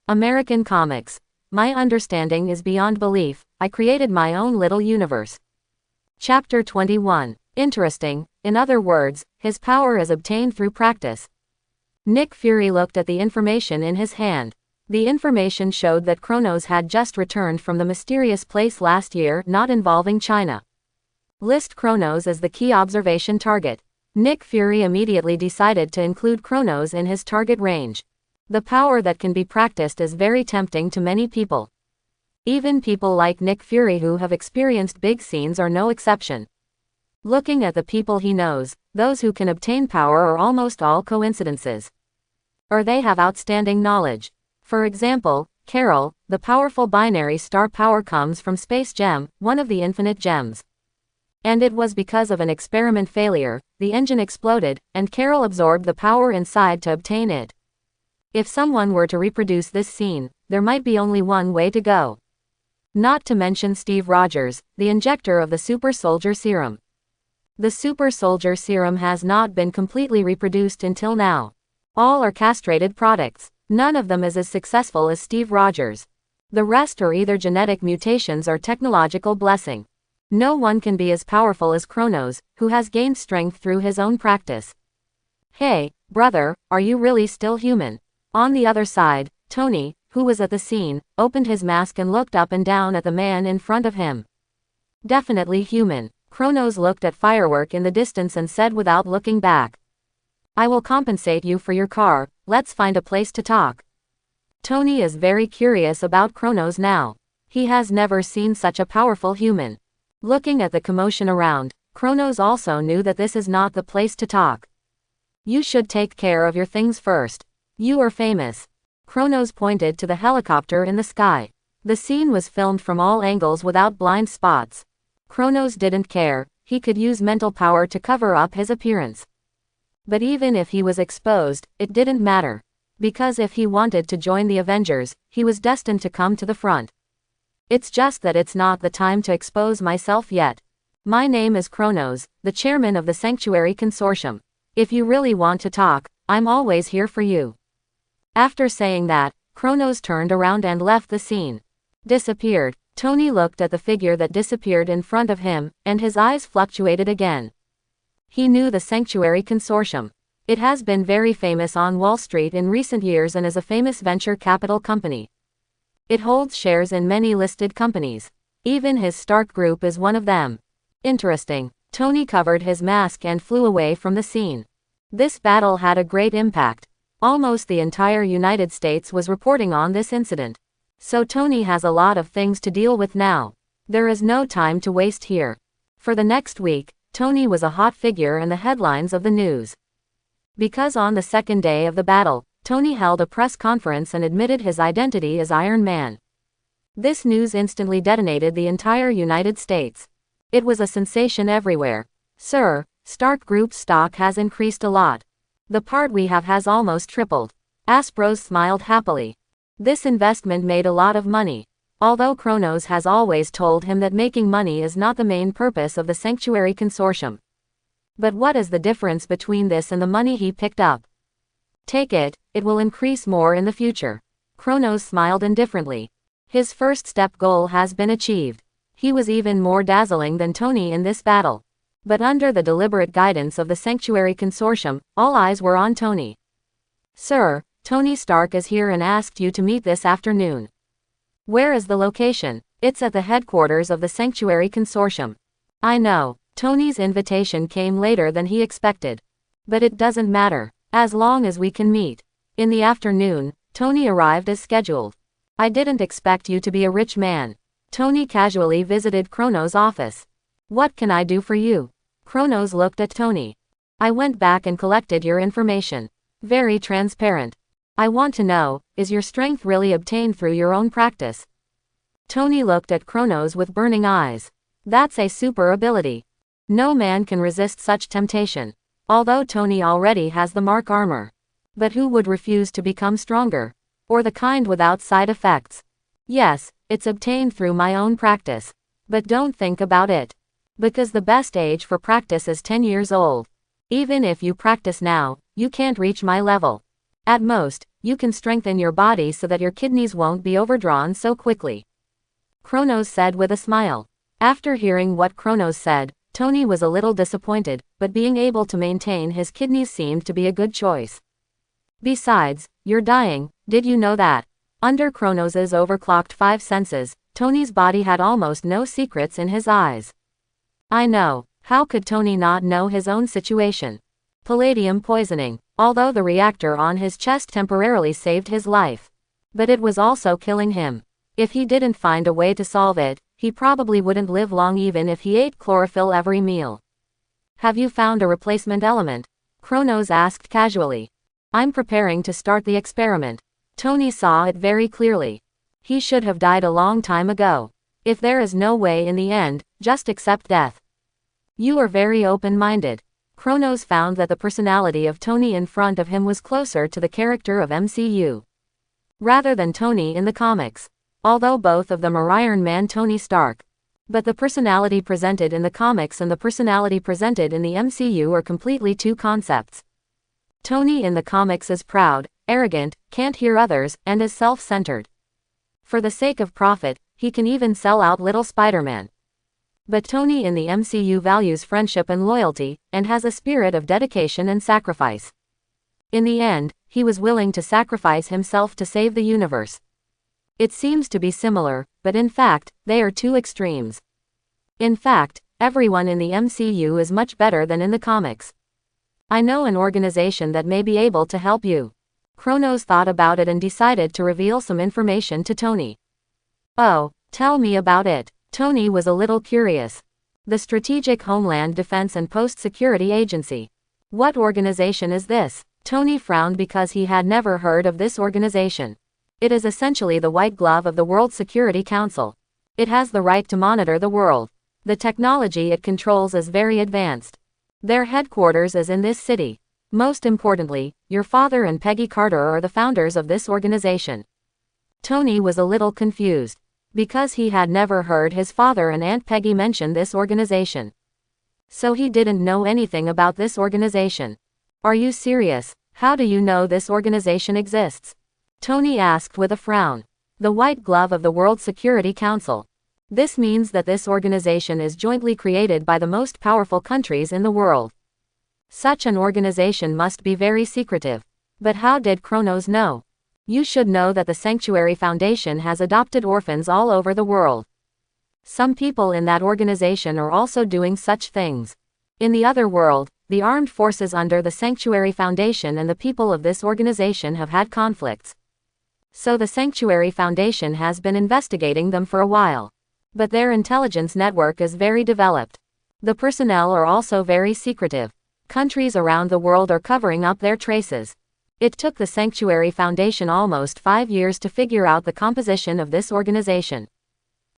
American comics. My understanding is beyond belief. I created my own little universe. Chapter 21. Interesting. In other words, his power is obtained through practice. Nick Fury looked at the information in his hand. The information showed that Kronos had just returned from the mysterious place last year, not involving China. List Kronos as the key observation target. Nick Fury immediately decided to include Kronos in his target range. The power that can be practiced is very tempting to many people. Even people like Nick Fury who have experienced big scenes are no exception. Looking at the people he knows, those who can obtain power are almost all coincidences. Or they have outstanding knowledge. For example, Carol, the powerful binary star power comes from Space Gem, one of the infinite gems. And it was because of an experiment failure, the engine exploded, and Carol absorbed the power inside to obtain it. If someone were to reproduce this scene, there might be only one way to go. Not to mention Steve Rogers, the injector of the Super Soldier Serum. The Super Soldier Serum has not been completely reproduced until now. All are castrated products. None of them is as successful as Steve Rogers. The rest are either genetic mutations or technological blessing. No one can be as powerful as Kronos, who has gained strength through his own practice. Hey, brother, are you really still human? On the other side, Tony, who was at the scene, opened his mask and looked up and down at the man in front of him. Definitely human. Kronos looked at Firework in the distance and said without looking back. I will compensate you for your car, let's find a place to talk. Tony is very curious about Kronos now. He has never seen such a powerful human. Looking at the commotion around, Kronos also knew that this is not the place to talk. You should take care of your things first. You are famous. Kronos pointed to the helicopter in the sky. The scene was filmed from all angles without blind spots. Kronos didn't care, he could use mental power to cover up his appearance. But even if he was exposed, it didn't matter. Because if he wanted to join the Avengers, he was destined to come to the front. It's just that it's not the time to expose myself yet. My name is Kronos, the chairman of the Sanctuary Consortium. If you really want to talk, I'm always here for you. After saying that, Kronos turned around and left the scene. Disappeared. Tony looked at the figure that disappeared in front of him, and his eyes fluctuated again. He knew the Sanctuary Consortium. It has been very famous on Wall Street in recent years and is a famous venture capital company. It holds shares in many listed companies. Even his Stark Group is one of them. Interesting. Tony covered his mask and flew away from the scene. This battle had a great impact. Almost the entire United States was reporting on this incident. So Tony has a lot of things to deal with now. There is no time to waste here. For the next week, Tony was a hot figure in the headlines of the news. Because on the second day of the battle, Tony held a press conference and admitted his identity as Iron Man. This news instantly detonated the entire United States. It was a sensation everywhere. Sir, Stark Group's stock has increased a lot. The part we have has almost tripled. Asprose smiled happily. This investment made a lot of money. Although Kronos has always told him that making money is not the main purpose of the Sanctuary Consortium. But what is the difference between this and the money he picked up? Take it, it will increase more in the future. Kronos smiled indifferently. His first step goal has been achieved. He was even more dazzling than Tony in this battle. But under the deliberate guidance of the Sanctuary Consortium, all eyes were on Tony. Sir, Tony Stark is here and asked you to meet this afternoon. Where is the location? It's at the headquarters of the Sanctuary Consortium. I know, Tony's invitation came later than he expected. But it doesn't matter, as long as we can meet. In the afternoon, Tony arrived as scheduled. I didn't expect you to be a rich man. Tony casually visited Kronos' office. What can I do for you? Kronos looked at Tony. I went back and collected your information. Very transparent. I want to know, is your strength really obtained through your own practice? Tony looked at Kronos with burning eyes. That's a super ability. No man can resist such temptation. Although Tony already has the Mark armor. But who would refuse to become stronger? Or the kind without side effects? Yes, it's obtained through my own practice. But don't think about it. Because the best age for practice is 10 years old. Even if you practice now, you can't reach my level. At most, you can strengthen your body so that your kidneys won't be overdrawn so quickly. Kronos said with a smile. After hearing what Kronos said, Tony was a little disappointed, but being able to maintain his kidneys seemed to be a good choice. Besides, you're dying, did you know that? Under Kronos's overclocked 5 senses, Tony's body had almost no secrets in his eyes. I know. How could Tony not know his own situation? Palladium poisoning. Although the reactor on his chest temporarily saved his life. But it was also killing him. If he didn't find a way to solve it, he probably wouldn't live long even if he ate chlorophyll every meal. Have you found a replacement element? Kronos asked casually. I'm preparing to start the experiment. Tony saw it very clearly. He should have died a long time ago. If there is no way in the end, just accept death. You are very open-minded. Kronos found that the personality of Tony in front of him was closer to the character of MCU. Rather than Tony in the comics. Although both of them are Iron Man Tony Stark. But the personality presented in the comics and the personality presented in the MCU are completely two concepts. Tony in the comics is proud, arrogant, can't hear others, and is self-centered. For the sake of profit, he can even sell out little Spider-Man. But Tony in the MCU values friendship and loyalty, and has a spirit of dedication and sacrifice. In the end, he was willing to sacrifice himself to save the universe. It seems to be similar, but in fact, they are two extremes. In fact, everyone in the MCU is much better than in the comics. I know an organization that may be able to help you. Kronos thought about it and decided to reveal some information to Tony. Oh, tell me about it. Tony was a little curious. The Strategic Homeland Defense and Post-Security Agency. What organization is this? Tony frowned because he had never heard of this organization. It is essentially the white glove of the World Security Council. It has the right to monitor the world. The technology it controls is very advanced. Their headquarters is in this city. Most importantly, your father and Peggy Carter are the founders of this organization. Tony was a little confused. Because he had never heard his father and Aunt Peggy mention this organization. So he didn't know anything about this organization. Are you serious? How do you know this organization exists? Tony asked with a frown. The white glove of the World Security Council. This means that this organization is jointly created by the most powerful countries in the world. Such an organization must be very secretive. But how did Kronos know? You should know that the Sanctuary Foundation has adopted orphans all over the world. Some people in that organization are also doing such things. In the other world, the armed forces under the Sanctuary Foundation and the people of this organization have had conflicts. So the Sanctuary Foundation has been investigating them for a while. But their intelligence network is very developed. The personnel are also very secretive. Countries around the world are covering up their traces. It took the Sanctuary Foundation almost 5 years to figure out the composition of this organization.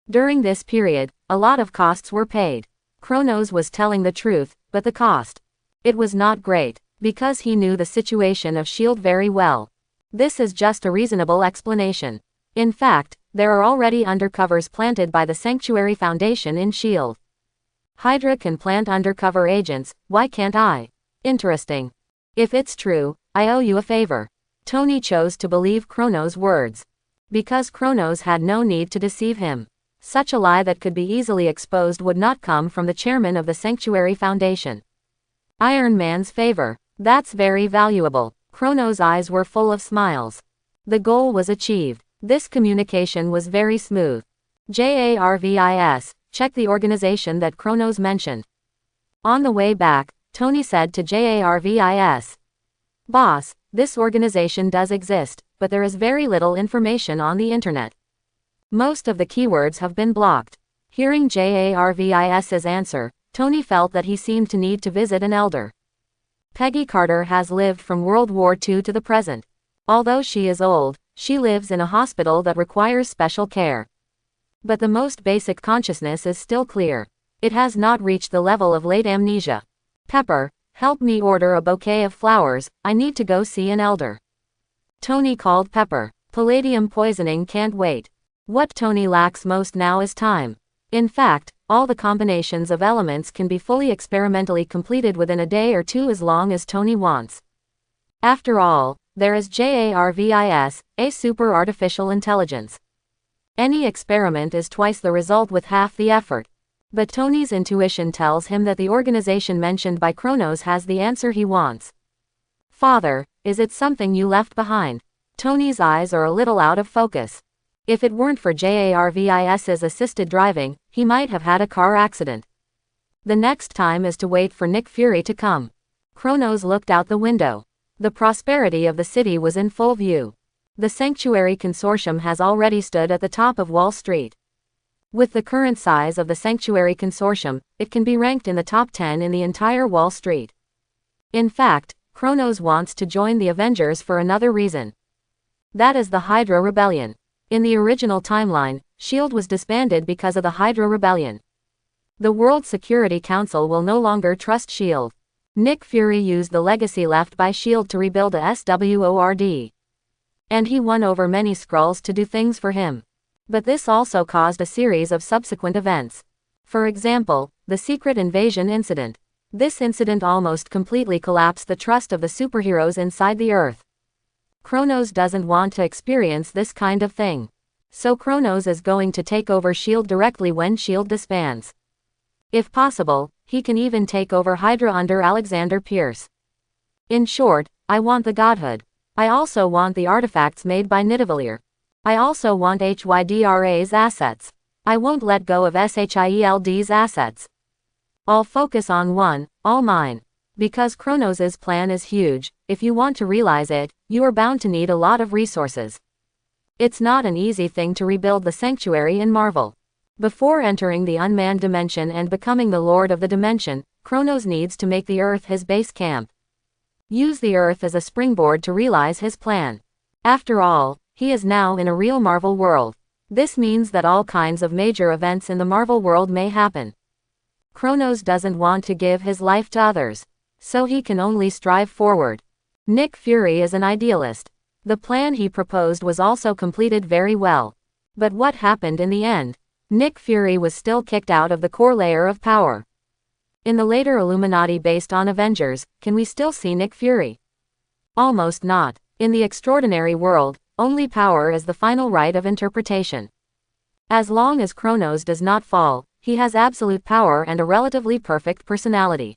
During this period, a lot of costs were paid. Kronos was telling the truth, but the cost. It was not great, because he knew the situation of S.H.I.E.L.D. very well. This is just a reasonable explanation. In fact, there are already undercovers planted by the Sanctuary Foundation in S.H.I.E.L.D. Hydra can plant undercover agents, why can't I? Interesting. If it's true, I owe you a favor. Tony chose to believe Kronos' words. Because Kronos had no need to deceive him. Such a lie that could be easily exposed would not come from the chairman of the Sanctuary Foundation. Iron Man's favor. That's very valuable. Kronos' eyes were full of smiles. The goal was achieved. This communication was very smooth. JARVIS, check the organization that Kronos mentioned. On the way back, Tony said to JARVIS. Boss, this organization does exist, but there is very little information on the internet. Most of the keywords have been blocked. Hearing JARVIS's answer, Tony felt that he seemed to need to visit an elder. Peggy Carter has lived from World War II to the present. Although she is old, she lives in a hospital that requires special care. But the most basic consciousness is still clear. It has not reached the level of late amnesia. Pepper, help me order a bouquet of flowers, I need to go see an elder. Tony called Pepper. Palladium poisoning can't wait. What Tony lacks most now is time. In fact, all the combinations of elements can be fully experimentally completed within a day or two as long as Tony wants. After all, there is JARVIS, a super artificial intelligence. Any experiment is twice the result with half the effort. But Tony's intuition tells him that the organization mentioned by Kronos has the answer he wants. Father, is it something you left behind? Tony's eyes are a little out of focus. If it weren't for JARVIS's assisted driving, he might have had a car accident. The next time is to wait for Nick Fury to come. Kronos looked out the window. The prosperity of the city was in full view. The Sanctuary Consortium has already stood at the top of Wall Street. With the current size of the Sanctuary Consortium, it can be ranked in the top 10 in the entire Wall Street. In fact, Kronos wants to join the Avengers for another reason. That is the Hydra Rebellion. In the original timeline, S.H.I.E.L.D. was disbanded because of the Hydra Rebellion. The World Security Council will no longer trust S.H.I.E.L.D. Nick Fury used the legacy left by S.H.I.E.L.D. to rebuild a SWORD. And he won over many Skrulls to do things for him. But this also caused a series of subsequent events. For example, the Secret Invasion incident. This incident almost completely collapsed the trust of the superheroes inside the Earth. Kronos doesn't want to experience this kind of thing. So Kronos is going to take over S.H.I.E.L.D. directly when S.H.I.E.L.D. disbands. If possible, he can even take over Hydra under Alexander Pierce. In short, I want the godhood. I also want the artifacts made by Nidavellir. I also want HYDRA's assets. I won't let go of SHIELD's assets. I'll focus on one, all mine. Because Kronos's plan is huge, if you want to realize it, you are bound to need a lot of resources. It's not an easy thing to rebuild the sanctuary in Marvel. Before entering the unmanned dimension and becoming the Lord of the Dimension, Kronos needs to make the Earth his base camp. Use the Earth as a springboard to realize his plan. After all, he is now in a real Marvel world. This means that all kinds of major events in the Marvel world may happen. Kronos doesn't want to give his life to others. So he can only strive forward. Nick Fury is an idealist. The plan he proposed was also completed very well. But what happened in the end? Nick Fury was still kicked out of the core layer of power. In the later Illuminati based on Avengers, can we still see Nick Fury? Almost not. In the extraordinary world, only power is the final right of interpretation. As long as Kronos does not fall, he has absolute power and a relatively perfect personality.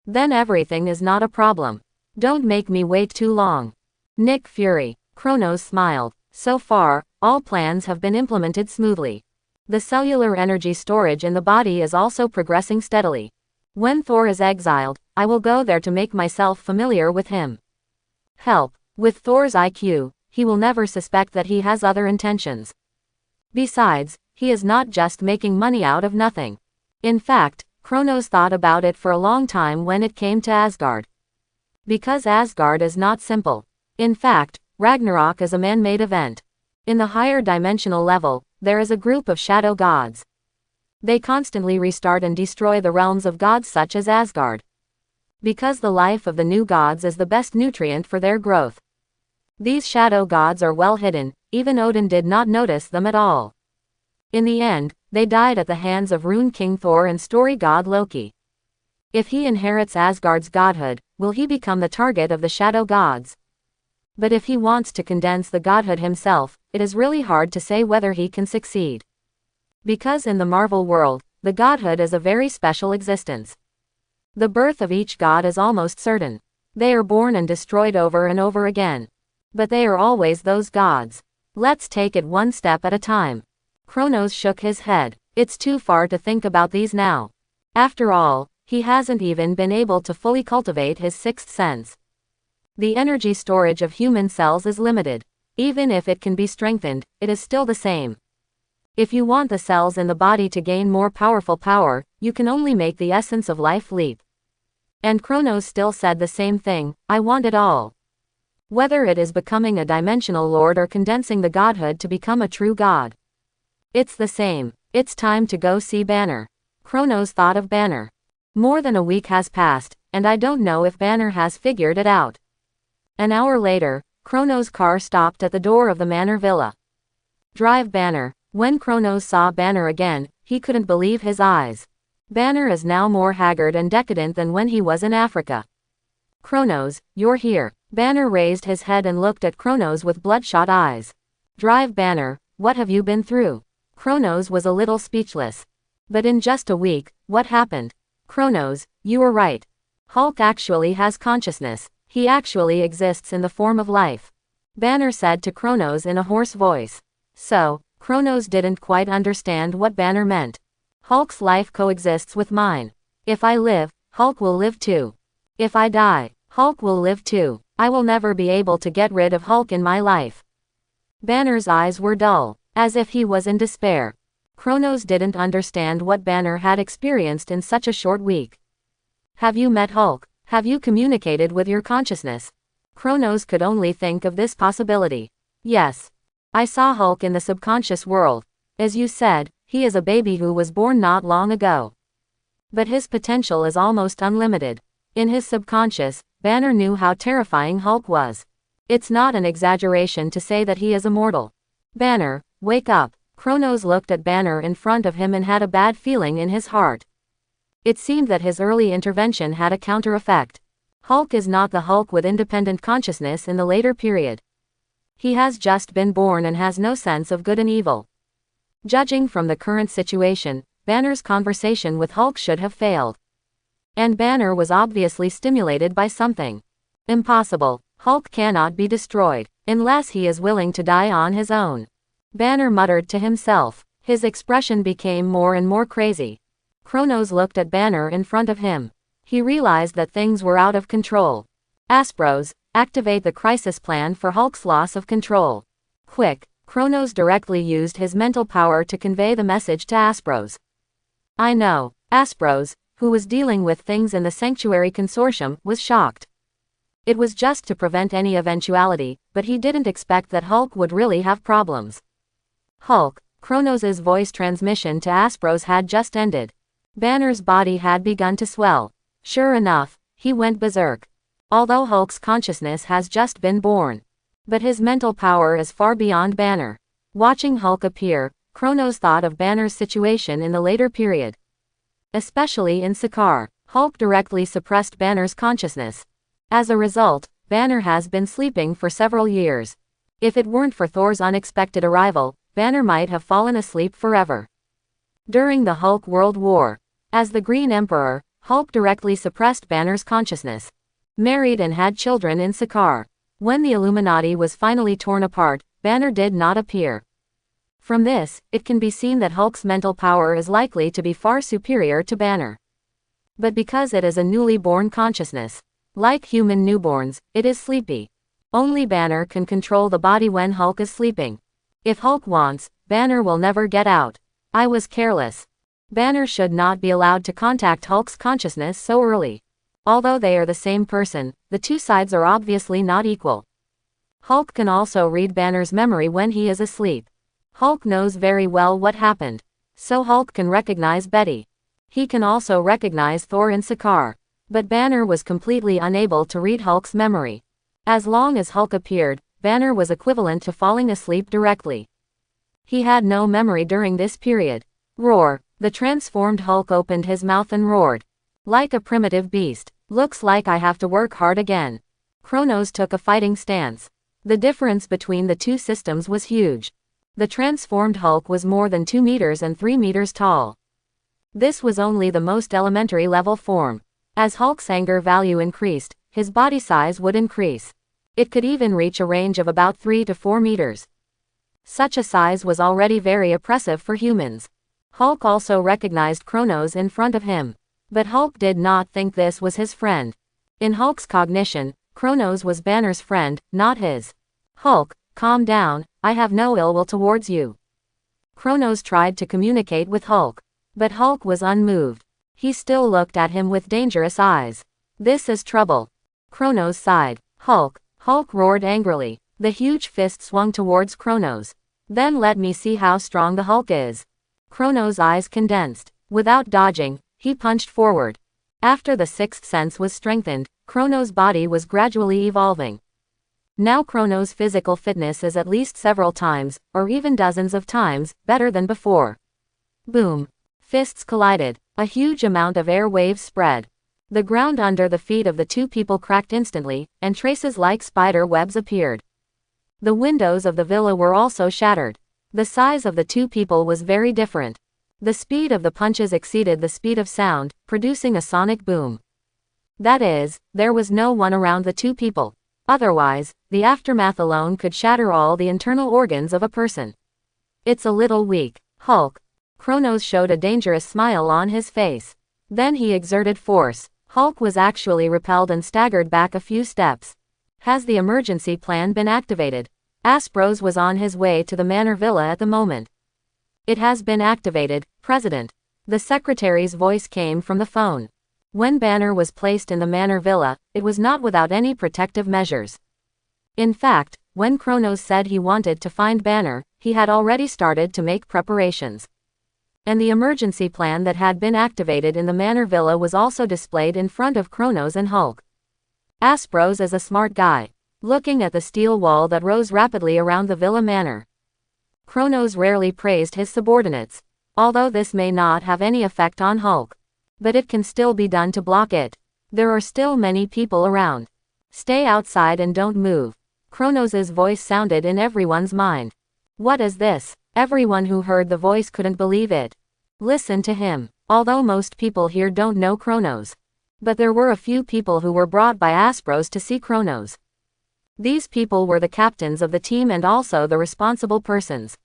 Then everything is not a problem. Don't make me wait too long. Nick Fury. Kronos smiled. So far, all plans have been implemented smoothly. The cellular energy storage in the body is also progressing steadily. When Thor is exiled, I will go there to make myself familiar with him. Help. With Thor's IQ, he will never suspect that he has other intentions. Besides, he is not just making money out of nothing. In fact, Kronos thought about it for a long time when it came to Asgard. Because Asgard is not simple. In fact, Ragnarok is a man-made event. In the higher dimensional level, there is a group of shadow gods. They constantly restart and destroy the realms of gods such as Asgard. Because the life of the new gods is the best nutrient for their growth. These shadow gods are well hidden, even Odin did not notice them at all. In the end, they died at the hands of Rune King Thor and story god Loki. If he inherits Asgard's godhood, will he become the target of the shadow gods? But if he wants to condense the godhood himself, it is really hard to say whether he can succeed. Because in the Marvel world, the godhood is a very special existence. The birth of each god is almost certain. They are born and destroyed over and over again. But they are always those gods. Let's take it one step at a time. Kronos shook his head. It's too far to think about these now. After all, he hasn't even been able to fully cultivate his sixth sense. The energy storage of human cells is limited. Even if it can be strengthened, it is still the same. If you want the cells in the body to gain more powerful power, you can only make the essence of life leap. And Kronos still said the same thing, I want it all. Whether it is becoming a dimensional lord or condensing the godhood to become a true god. It's the same. It's time to go see Banner. Kronos thought of Banner. More than a week has passed, and I don't know if Banner has figured it out. An hour later, Kronos' car stopped at the door of the Manor Villa. Drive Banner. When Kronos saw Banner again, he couldn't believe his eyes. Banner is now more haggard and decadent than when he was in Africa. Kronos, you're here. Banner raised his head and looked at Kronos with bloodshot eyes. Drive Banner, what have you been through? Kronos was a little speechless. But in just a week, what happened? Kronos, you were right. Hulk actually has consciousness. He actually exists in the form of life. Banner said to Kronos in a hoarse voice. So, Kronos didn't quite understand what Banner meant. Hulk's life coexists with mine. If I live, Hulk will live too. If I die, Hulk will live too. I will never be able to get rid of Hulk in my life. Banner's eyes were dull, as if he was in despair. Kronos didn't understand what Banner had experienced in such a short week. Have you met Hulk? Have you communicated with your consciousness? Kronos could only think of this possibility. Yes. I saw Hulk in the subconscious world. As you said, he is a baby who was born not long ago. But his potential is almost unlimited. In his subconscious, Banner knew how terrifying Hulk was. It's not an exaggeration to say that he is immortal. Banner, wake up. Kronos looked at Banner in front of him and had a bad feeling in his heart. It seemed that his early intervention had a counter effect. Hulk is not the Hulk with independent consciousness in the later period. He has just been born and has no sense of good and evil. Judging from the current situation, Banner's conversation with Hulk should have failed. And Banner was obviously stimulated by something. Impossible. Hulk cannot be destroyed, unless he is willing to die on his own. Banner muttered to himself. His expression became more and more crazy. Kronos looked at Banner in front of him. He realized that things were out of control. Aspros, activate the crisis plan for Hulk's loss of control. Quick. Kronos directly used his mental power to convey the message to Aspros. I know. Aspros, who was dealing with things in the Sanctuary Consortium, was shocked. It was just to prevent any eventuality, but he didn't expect that Hulk would really have problems. Hulk, Kronos' voice transmission to Aspros had just ended. Banner's body had begun to swell. Sure enough, he went berserk. Although Hulk's consciousness has just been born. But his mental power is far beyond Banner. Watching Hulk appear, Kronos thought of Banner's situation in the later period. Especially in Sakaar, Hulk directly suppressed Banner's consciousness. As a result, Banner has been sleeping for several years. If it weren't for Thor's unexpected arrival, Banner might have fallen asleep forever. During the Hulk World War, as the Green Emperor, Hulk directly suppressed Banner's consciousness. Married and had children in Sakaar. When the Illuminati was finally torn apart, Banner did not appear. From this, it can be seen that Hulk's mental power is likely to be far superior to Banner. But because it is a newly born consciousness, like human newborns, it is sleepy. Only Banner can control the body when Hulk is sleeping. If Hulk wants, Banner will never get out. I was careless. Banner should not be allowed to contact Hulk's consciousness so early. Although they are the same person, the two sides are obviously not equal. Hulk can also read Banner's memory when he is asleep. Hulk knows very well what happened. So Hulk can recognize Betty. He can also recognize Thor in Sakaar. But Banner was completely unable to read Hulk's memory. As long as Hulk appeared, Banner was equivalent to falling asleep directly. He had no memory during this period. Roar. The transformed Hulk opened his mouth and roared. Like a primitive beast. Looks like I have to work hard again. Kronos took a fighting stance. The difference between the two systems was huge. The transformed Hulk was more than 2 meters and 3 meters tall. This was only the most elementary level form. As Hulk's anger value increased, his body size would increase. It could even reach a range of about 3 to 4 meters. Such a size was already very oppressive for humans. Hulk also recognized Kronos in front of him. But Hulk did not think this was his friend. In Hulk's cognition, Kronos was Banner's friend, not his. Hulk, calm down, I have no ill will towards you. Kronos tried to communicate with Hulk. But Hulk was unmoved. He still looked at him with dangerous eyes. This is trouble. Kronos sighed. Hulk roared angrily. The huge fist swung towards Kronos. Then let me see how strong the Hulk is. Kronos' eyes condensed. Without dodging, he punched forward. After the sixth sense was strengthened, Kronos' body was gradually evolving. Now Kronos' physical fitness is at least several times, or even dozens of times, better than before. Boom. Fists collided. A huge amount of air waves spread. The ground under the feet of the two people cracked instantly, and traces like spider webs appeared. The windows of the villa were also shattered. The size of the two people was very different. The speed of the punches exceeded the speed of sound, producing a sonic boom. That is, there was no one around the two people. Otherwise, the aftermath alone could shatter all the internal organs of a person. It's a little weak, Hulk. Kronos showed a dangerous smile on his face. Then he exerted force. Hulk was actually repelled and staggered back a few steps. Has the emergency plan been activated? Aspros was on his way to the Manor Villa at the moment. It has been activated, President. The secretary's voice came from the phone. When Banner was placed in the Manor Villa, it was not without any protective measures. In fact, when Kronos said he wanted to find Banner, he had already started to make preparations. And the emergency plan that had been activated in the Manor Villa was also displayed in front of Kronos and Hulk. Aspros is a smart guy. Looking at the steel wall that rose rapidly around the Villa Manor, Kronos rarely praised his subordinates. Although this may not have any effect on Hulk, but it can still be done to block it. There are still many people around. Stay outside and don't move. Kronos's voice sounded in everyone's mind. What is this? Everyone who heard the voice couldn't believe it. Listen to him. Although most people here don't know Kronos, but there were a few people who were brought by Aspros to see Kronos. These people were the captains of the team and also the responsible persons.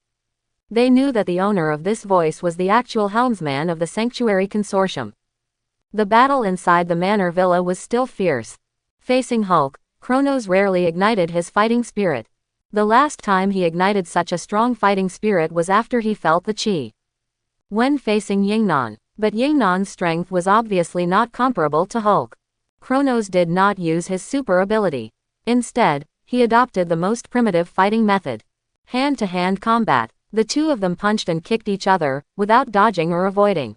They knew that the owner of this voice was the actual helmsman of the Sanctuary Consortium. The battle inside the Manor Villa was still fierce. Facing Hulk, Kronos rarely ignited his fighting spirit. The last time he ignited such a strong fighting spirit was after he felt the chi when facing Yingnan, but Yingnan's strength was obviously not comparable to Hulk. Kronos did not use his super ability. Instead, he adopted the most primitive fighting method. Hand-to-hand combat. The two of them punched and kicked each other, without dodging or avoiding.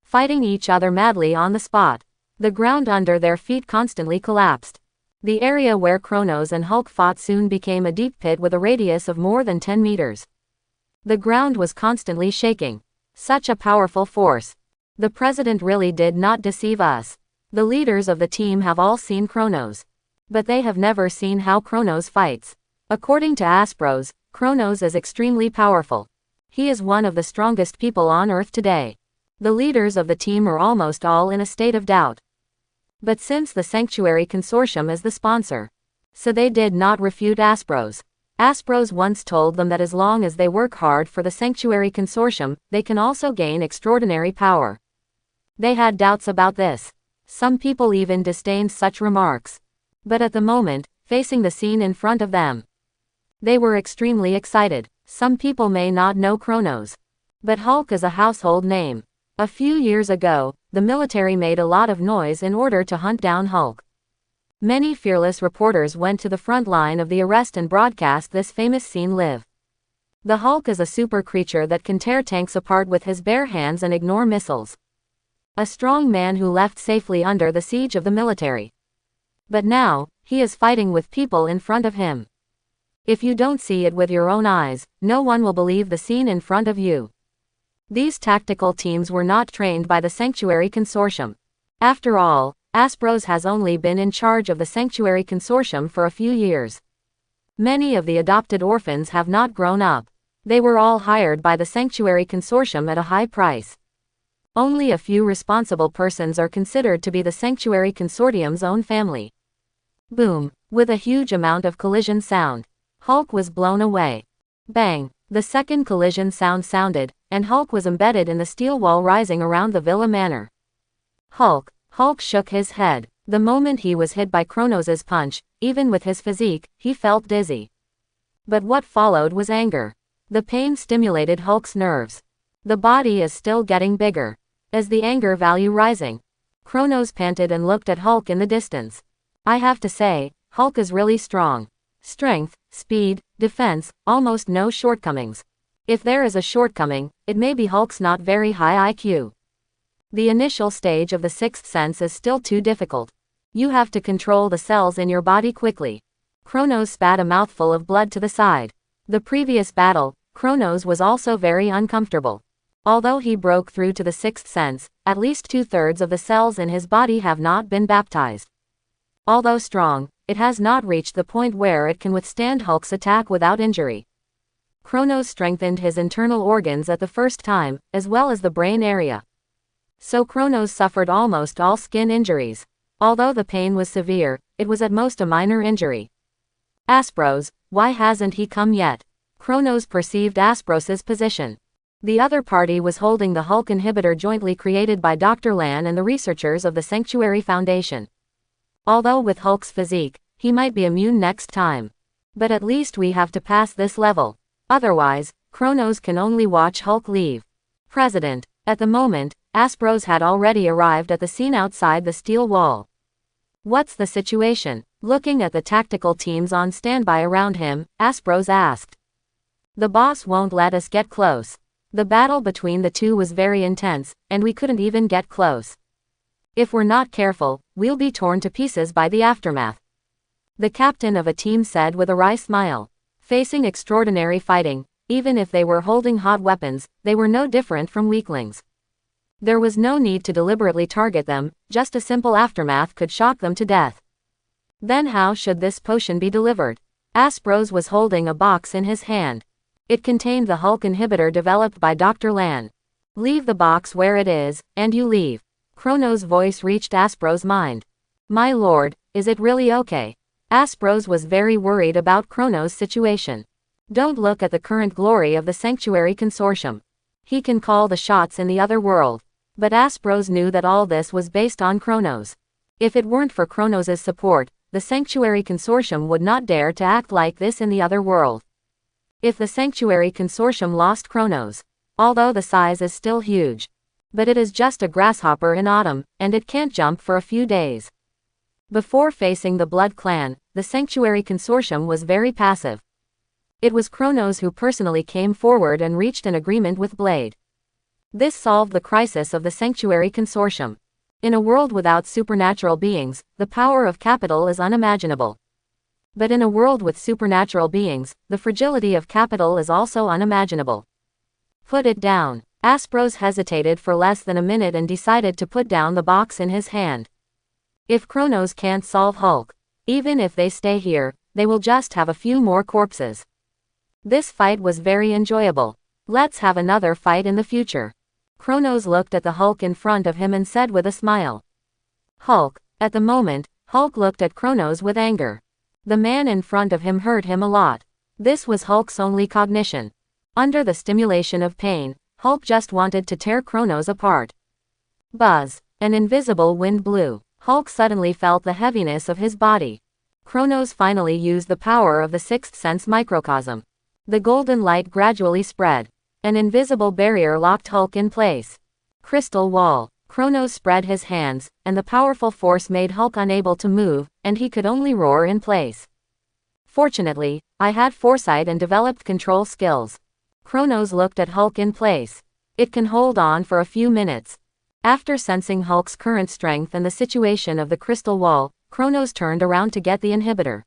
Fighting each other madly on the spot. The ground under their feet constantly collapsed. The area where Kronos and Hulk fought soon became a deep pit with a radius of more than 10 meters. The ground was constantly shaking. Such a powerful force. The president really did not deceive us. The leaders of the team have all seen Kronos, but they have never seen how Kronos fights. According to Aspros, Kronos is extremely powerful. He is one of the strongest people on Earth today. The leaders of the team are almost all in a state of doubt. But since the Sanctuary Consortium is the sponsor, so they did not refute Aspros. Aspros once told them that as long as they work hard for the Sanctuary Consortium, they can also gain extraordinary power. They had doubts about this. Some people even disdained such remarks. But at the moment, facing the scene in front of them, they were extremely excited. Some people may not know Kronos, but Hulk is a household name. A few years ago, the military made a lot of noise in order to hunt down Hulk. Many fearless reporters went to the front line of the arrest and broadcast this famous scene live. The Hulk is a super creature that can tear tanks apart with his bare hands and ignore missiles. A strong man who left safely under the siege of the military. But now, he is fighting with people in front of him. If you don't see it with your own eyes, no one will believe the scene in front of you. These tactical teams were not trained by the Sanctuary Consortium. After all, Aspros has only been in charge of the Sanctuary Consortium for a few years. Many of the adopted orphans have not grown up. They were all hired by the Sanctuary Consortium at a high price. Only a few responsible persons are considered to be the Sanctuary Consortium's own family. Boom! With a huge amount of collision sound, Hulk was blown away. Bang! The second collision sound sounded, and Hulk was embedded in the steel wall rising around the Villa Manor. Hulk shook his head. The moment he was hit by Kronos's punch, even with his physique, he felt dizzy. But what followed was anger. The pain stimulated Hulk's nerves. The body is still getting bigger. Is the anger value rising? Kronos panted and looked at Hulk in the distance. I have to say, Hulk is really strong. Strength, speed, defense, almost no shortcomings. If there is a shortcoming, it may be Hulk's not very high IQ. The initial stage of the sixth sense is still too difficult. You have to control the cells in your body quickly. Kronos spat a mouthful of blood to the side. The previous battle, Kronos was also very uncomfortable. Although he broke through to the sixth sense, at least 2/3 of the cells in his body have not been baptized. Although strong, it has not reached the point where it can withstand Hulk's attack without injury. Kronos strengthened his internal organs at the first time, as well as the brain area. So Kronos suffered almost all skin injuries. Although the pain was severe, it was at most a minor injury. Aspros, why hasn't he come yet? Kronos perceived Aspros's position. The other party was holding the Hulk inhibitor jointly created by Dr. Lan and the researchers of the Sanctuary Foundation. Although with Hulk's physique, he might be immune next time. But at least we have to pass this level. Otherwise, Kronos can only watch Hulk leave. President. At the moment, Aspros had already arrived at the scene outside the steel wall. What's the situation? Looking at the tactical teams on standby around him, Aspros asked. The boss won't let us get close. The battle between the two was very intense, and we couldn't even get close. If we're not careful, we'll be torn to pieces by the aftermath. The captain of a team said with a wry smile. Facing extraordinary fighting, even if they were holding hot weapons, they were no different from weaklings. There was no need to deliberately target them, just a simple aftermath could shock them to death. Then how should this potion be delivered? Aspros was holding a box in his hand. It contained the Hulk inhibitor developed by Dr. Lan. Leave the box where it is, and you leave. Kronos' voice reached Aspros' mind. My lord, is it really okay? Aspros was very worried about Kronos' situation. Don't look at the current glory of the Sanctuary Consortium. He can call the shots in the other world. But Aspros knew that all this was based on Kronos. If it weren't for Kronos' support, the Sanctuary Consortium would not dare to act like this in the other world. If the Sanctuary Consortium lost Kronos, although the size is still huge, but it is just a grasshopper in autumn, and it can't jump for a few days. Before facing the Blood Clan, the Sanctuary Consortium was very passive. It was Kronos who personally came forward and reached an agreement with Blade. This solved the crisis of the Sanctuary Consortium. In a world without supernatural beings, the power of capital is unimaginable. But in a world with supernatural beings, the fragility of capital is also unimaginable. Put it down. Aspros hesitated for less than a minute and decided to put down the box in his hand. If Kronos can't solve Hulk, even if they stay here, they will just have a few more corpses. This fight was very enjoyable. Let's have another fight in the future. Kronos looked at the Hulk in front of him and said with a smile. Hulk. At the moment, Hulk looked at Kronos with anger. The man in front of him hurt him a lot. This was Hulk's only cognition. Under the stimulation of pain, Hulk just wanted to tear Kronos apart. Buzz. An invisible wind blew. Hulk suddenly felt the heaviness of his body. Kronos finally used the power of the sixth sense microcosm. The golden light gradually spread. An invisible barrier locked Hulk in place. Crystal wall. Kronos spread his hands, and the powerful force made Hulk unable to move, and he could only roar in place. Fortunately, I had foresight and developed control skills. Kronos looked at Hulk in place. It can hold on for a few minutes. After sensing Hulk's current strength and the situation of the crystal wall, Kronos turned around to get the inhibitor.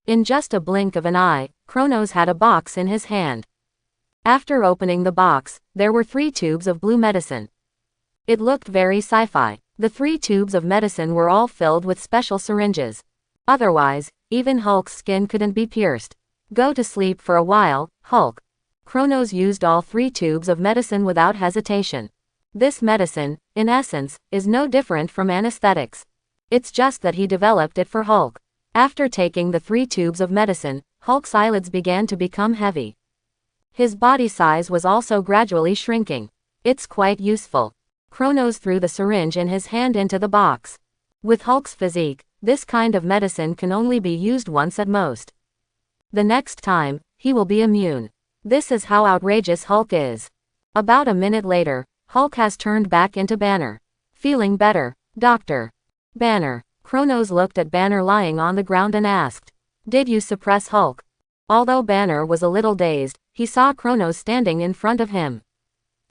In just a blink of an eye, Kronos had a box in his hand. After opening the box, there were 3 tubes of blue medicine. It looked very sci-fi. The 3 tubes of medicine were all filled with special syringes. Otherwise, even Hulk's skin couldn't be pierced. Go to sleep for a while, Hulk. Kronos used all 3 tubes of medicine without hesitation. This medicine, in essence, is no different from anesthetics. It's just that he developed it for Hulk. After taking the 3 tubes of medicine, Hulk's eyelids began to become heavy. His body size was also gradually shrinking. It's quite useful. Kronos threw the syringe in his hand into the box. With Hulk's physique, this kind of medicine can only be used once at most. The next time, he will be immune. This is how outrageous Hulk is. About a minute later, Hulk has turned back into Banner. Feeling better, Doctor? Banner. Kronos looked at Banner lying on the ground and asked. Did you suppress Hulk? Although Banner was a little dazed, he saw Kronos standing in front of him.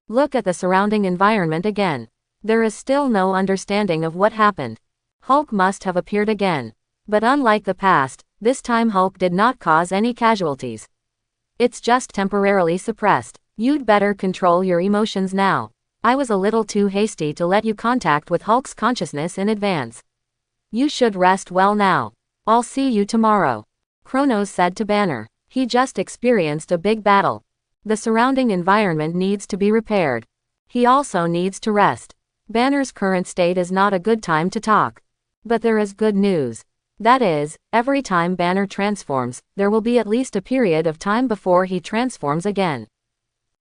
Look at the surrounding environment again. There is still no understanding of what happened. Hulk must have appeared again. But unlike the past, this time Hulk did not cause any casualties. It's just temporarily suppressed. You'd better control your emotions now. I was a little too hasty to let you contact with Hulk's consciousness in advance. You should rest well now. I'll see you tomorrow. Kronos said to Banner. He just experienced a big battle. The surrounding environment needs to be repaired. He also needs to rest. Banner's current state is not a good time to talk. But there is good news. That is, every time Banner transforms, there will be at least a period of time before he transforms again.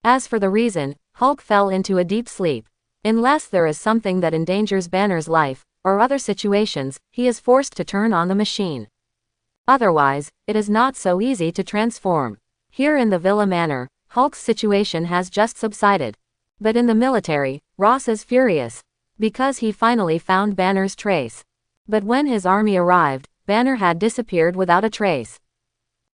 As for the reason, Hulk fell into a deep sleep. Unless there is something that endangers Banner's life, or other situations, he is forced to turn on the machine. Otherwise, it is not so easy to transform. Here in the Villa Manor, Hulk's situation has just subsided. But in the military, Ross is furious. Because he finally found Banner's trace. But when his army arrived, Banner had disappeared without a trace.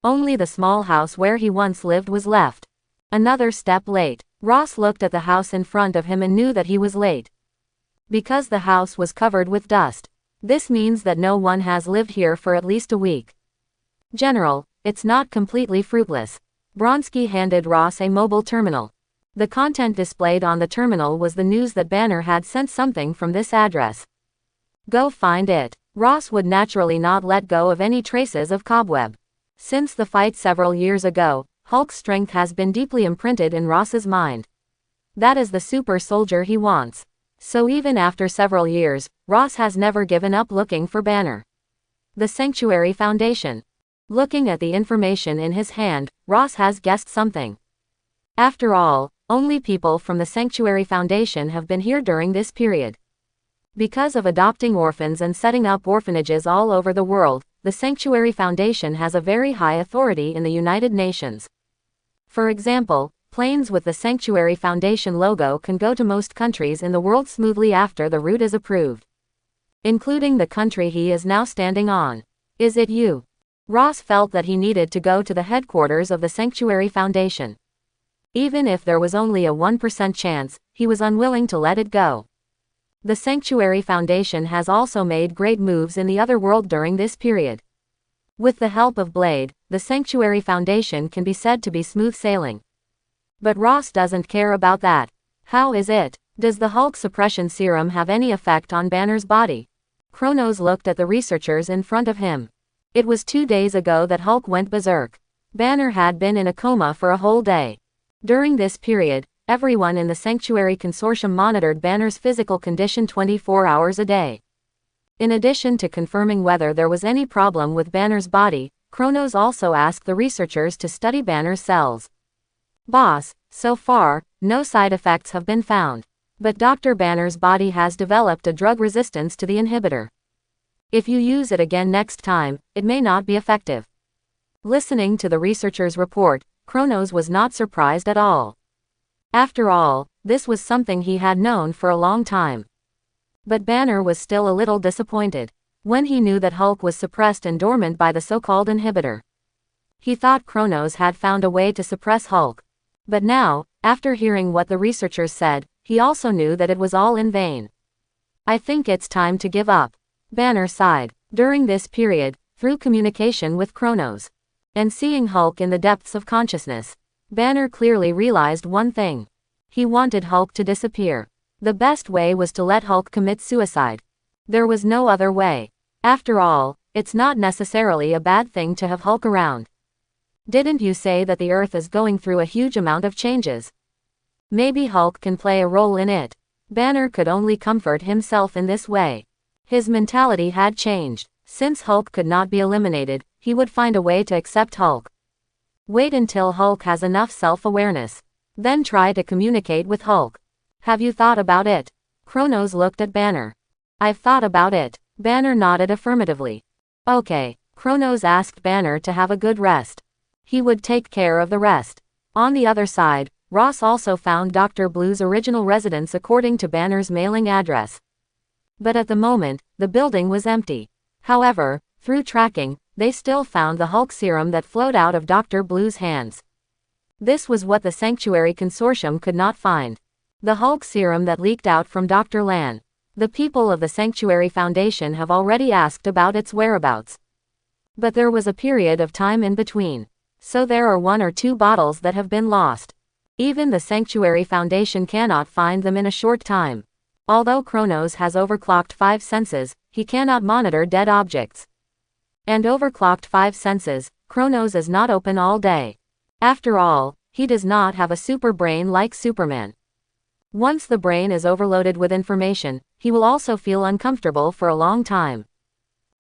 Only the small house where he once lived was left. Another step late. Ross looked at the house in front of him and knew that he was late. Because the house was covered with dust. This means that no one has lived here for at least a week. General, it's not completely fruitless. Bronski handed Ross a mobile terminal. The content displayed on the terminal was the news that Banner had sent something from this address. Go find it. Ross would naturally not let go of any traces of Cobweb. Since the fight several years ago, Hulk's strength has been deeply imprinted in Ross's mind. That is the super soldier he wants. So even after several years, Ross has never given up looking for Banner. The Sanctuary Foundation. Looking at the information in his hand, Ross has guessed something. After all, only people from the Sanctuary Foundation have been here during this period. Because of adopting orphans and setting up orphanages all over the world, the Sanctuary Foundation has a very high authority in the United Nations. For example, planes with the Sanctuary Foundation logo can go to most countries in the world smoothly after the route is approved. Including the country he is now standing on. Is it you? Ross felt that he needed to go to the headquarters of the Sanctuary Foundation. Even if there was only a 1% chance, he was unwilling to let it go. The Sanctuary Foundation has also made great moves in the other world during this period. With the help of Blade, the Sanctuary Foundation can be said to be smooth sailing. But Ross doesn't care about that. How is it? Does the Hulk suppression serum have any effect on Banner's body? Kronos looked at the researchers in front of him. It was 2 days ago that Hulk went berserk. Banner had been in a coma for a whole day. During this period, everyone in the Sanctuary Consortium monitored Banner's physical condition 24 hours a day. In addition to confirming whether there was any problem with Banner's body, Kronos also asked the researchers to study Banner's cells. Boss, so far, no side effects have been found. But Dr. Banner's body has developed a drug resistance to the inhibitor. If you use it again next time, it may not be effective. Listening to the researcher's report, Kronos was not surprised at all. After all, this was something he had known for a long time. But Banner was still a little disappointed when he knew that Hulk was suppressed and dormant by the so-called inhibitor. He thought Kronos had found a way to suppress Hulk. But now, after hearing what the researchers said, he also knew that it was all in vain. I think it's time to give up. Banner sighed. During this period, through communication with Kronos and seeing Hulk in the depths of consciousness, Banner clearly realized one thing. He wanted Hulk to disappear. The best way was to let Hulk commit suicide. There was no other way. After all, it's not necessarily a bad thing to have Hulk around. Didn't you say that the Earth is going through a huge amount of changes? Maybe Hulk can play a role in it. Banner could only comfort himself in this way. His mentality had changed. Since Hulk could not be eliminated, he would find a way to accept Hulk. Wait until Hulk has enough self-awareness. Then try to communicate with Hulk. Have you thought about it? Kronos looked at Banner. I've thought about it. Banner nodded affirmatively. Okay. Kronos asked Banner to have a good rest. He would take care of the rest. On the other side, Ross also found Dr. Blue's original residence according to Banner's mailing address. But at the moment, the building was empty. However, through tracking, they still found the Hulk serum that flowed out of Dr. Blue's hands. This was what the Sanctuary Consortium could not find. The Hulk serum that leaked out from Dr. Lan. The people of the Sanctuary Foundation have already asked about its whereabouts. But there was a period of time in between. So there are 1 or 2 bottles that have been lost. Even the Sanctuary Foundation cannot find them in a short time. Although Kronos has overclocked 5 senses, he cannot monitor dead objects. And overclocked 5 senses, Kronos is not open all day. After all, he does not have a super brain like Superman. Once the brain is overloaded with information, he will also feel uncomfortable for a long time.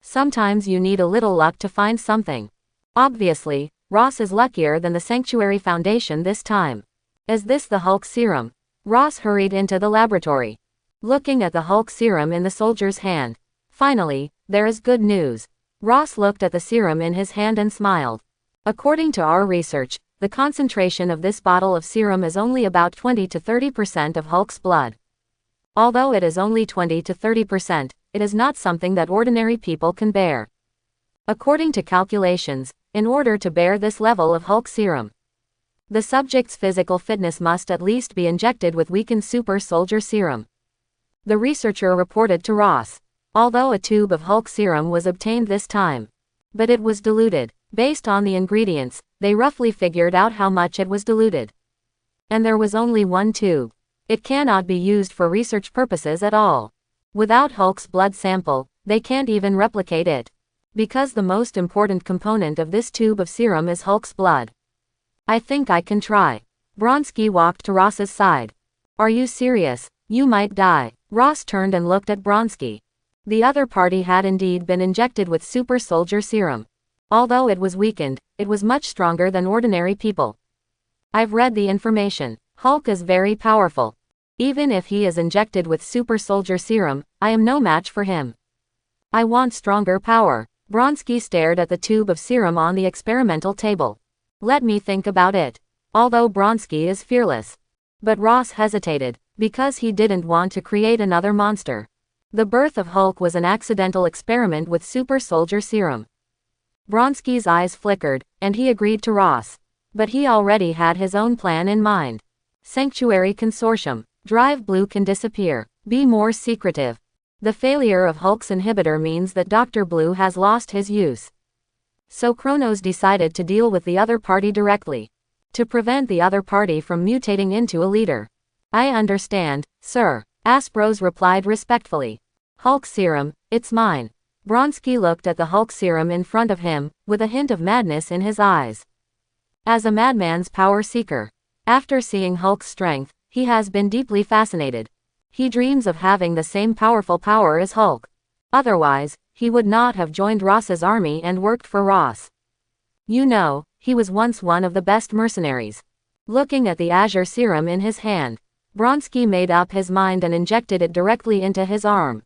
Sometimes you need a little luck to find something. Obviously, Ross is luckier than the Sanctuary Foundation this time. Is this the Hulk serum? Ross hurried into the laboratory, looking at the Hulk serum in the soldier's hand. Finally, there is good news. Ross looked at the serum in his hand and smiled. According to our research, the concentration of this bottle of serum is only about 20 to 30% of Hulk's blood. Although it is only 20 to 30%, it is not something that ordinary people can bear. According to calculations, in order to bear this level of Hulk serum, the subject's physical fitness must at least be injected with weakened super soldier serum. The researcher reported to Ross. Although a tube of Hulk serum was obtained this time, but it was diluted. Based on the ingredients, they roughly figured out how much it was diluted. And there was only one tube. It cannot be used for research purposes at all. Without Hulk's blood sample, they can't even replicate it. Because the most important component of this tube of serum is Hulk's blood. I think I can try. Bronski walked to Ross's side. Are you serious? You might die. Ross turned and looked at Bronski. The other party had indeed been injected with super soldier serum. Although it was weakened, it was much stronger than ordinary people. I've read the information. Hulk is very powerful. Even if he is injected with super soldier serum, I am no match for him. I want stronger power. Bronski stared at the tube of serum on the experimental table. Let me think about it. Although Bronski is fearless. But Ross hesitated, because he didn't want to create another monster. The birth of Hulk was an accidental experiment with super soldier serum. Bronski's eyes flickered, and he agreed to Ross. But he already had his own plan in mind. Sanctuary Consortium. Drive Blue can disappear. Be more secretive. The failure of Hulk's inhibitor means that Dr. Blue has lost his use. So Kronos decided to deal with the other party directly. To prevent the other party from mutating into a leader. I understand, sir. Aspros replied respectfully. Hulk serum, it's mine. Bronski looked at the Hulk serum in front of him, with a hint of madness in his eyes. As a madman's power seeker, after seeing Hulk's strength, he has been deeply fascinated. He dreams of having the same powerful power as Hulk. Otherwise, he would not have joined Ross's army and worked for Ross. You know, he was once one of the best mercenaries. Looking at the azure serum in his hand, Bronski made up his mind and injected it directly into his arm.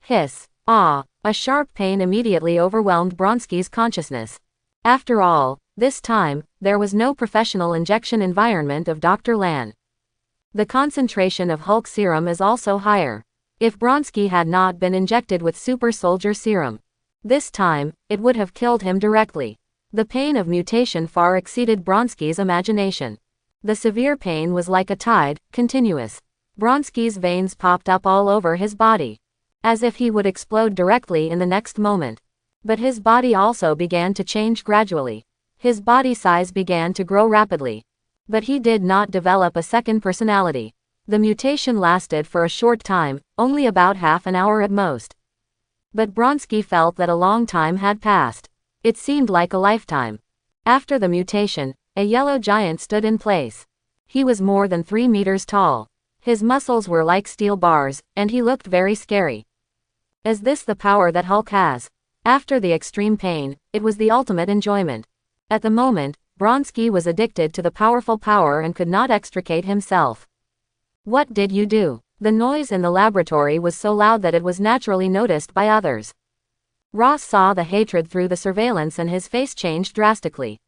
Hiss. Ah. A sharp pain immediately overwhelmed Bronski's consciousness. After all, this time, there was no professional injection environment of Dr. Lan. The concentration of Hulk serum is also higher. If Bronski had not been injected with super soldier serum, this time, it would have killed him directly. The pain of mutation far exceeded Bronski's imagination. The severe pain was like a tide, continuous. Bronski's veins popped up all over his body, as if he would explode directly in the next moment. But his body also began to change gradually. His body size began to grow rapidly. But he did not develop a second personality. The mutation lasted for a short time, only about half an hour at most. But Bronski felt that a long time had passed. It seemed like a lifetime. After the mutation, a yellow giant stood in place. He was more than 3 meters tall. His muscles were like steel bars, and he looked very scary. Is this the power that Hulk has? After the extreme pain, it was the ultimate enjoyment. At the moment, Bronski was addicted to the powerful power and could not extricate himself. What did you do? The noise in the laboratory was so loud that it was naturally noticed by others. Ross saw the hatred through the surveillance and his face changed drastically.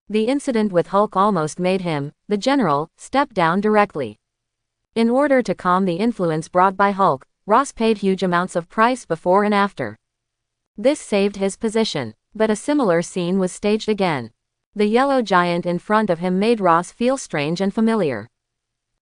The incident with Hulk almost made him, the general, step down directly. In order to calm the influence brought by Hulk, Ross paid huge amounts of price before and after. This saved his position, but a similar scene was staged again. The yellow giant in front of him made Ross feel strange and familiar.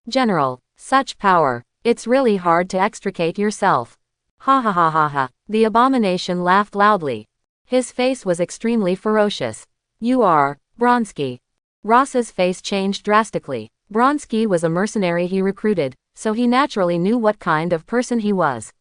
General, such power, it's really hard to extricate yourself. Ha ha ha ha ha. The abomination laughed loudly. His face was extremely ferocious. You are, Bronski. Ross's face changed drastically. Bronski was a mercenary he recruited, so he naturally knew what kind of person he was.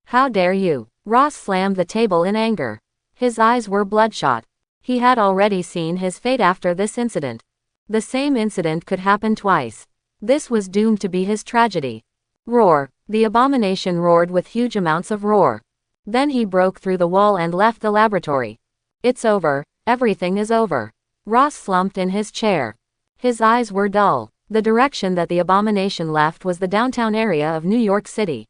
How dare you? Ross slammed the table in anger. His eyes were bloodshot. He had already seen his fate after this incident. The same incident could happen twice. This was doomed to be his tragedy. Roar. The abomination roared with huge amounts of roar. Then he broke through the wall and left the laboratory. It's over. Everything is over. Ross slumped in his chair. His eyes were dull. The direction that the abomination left was the downtown area of New York City.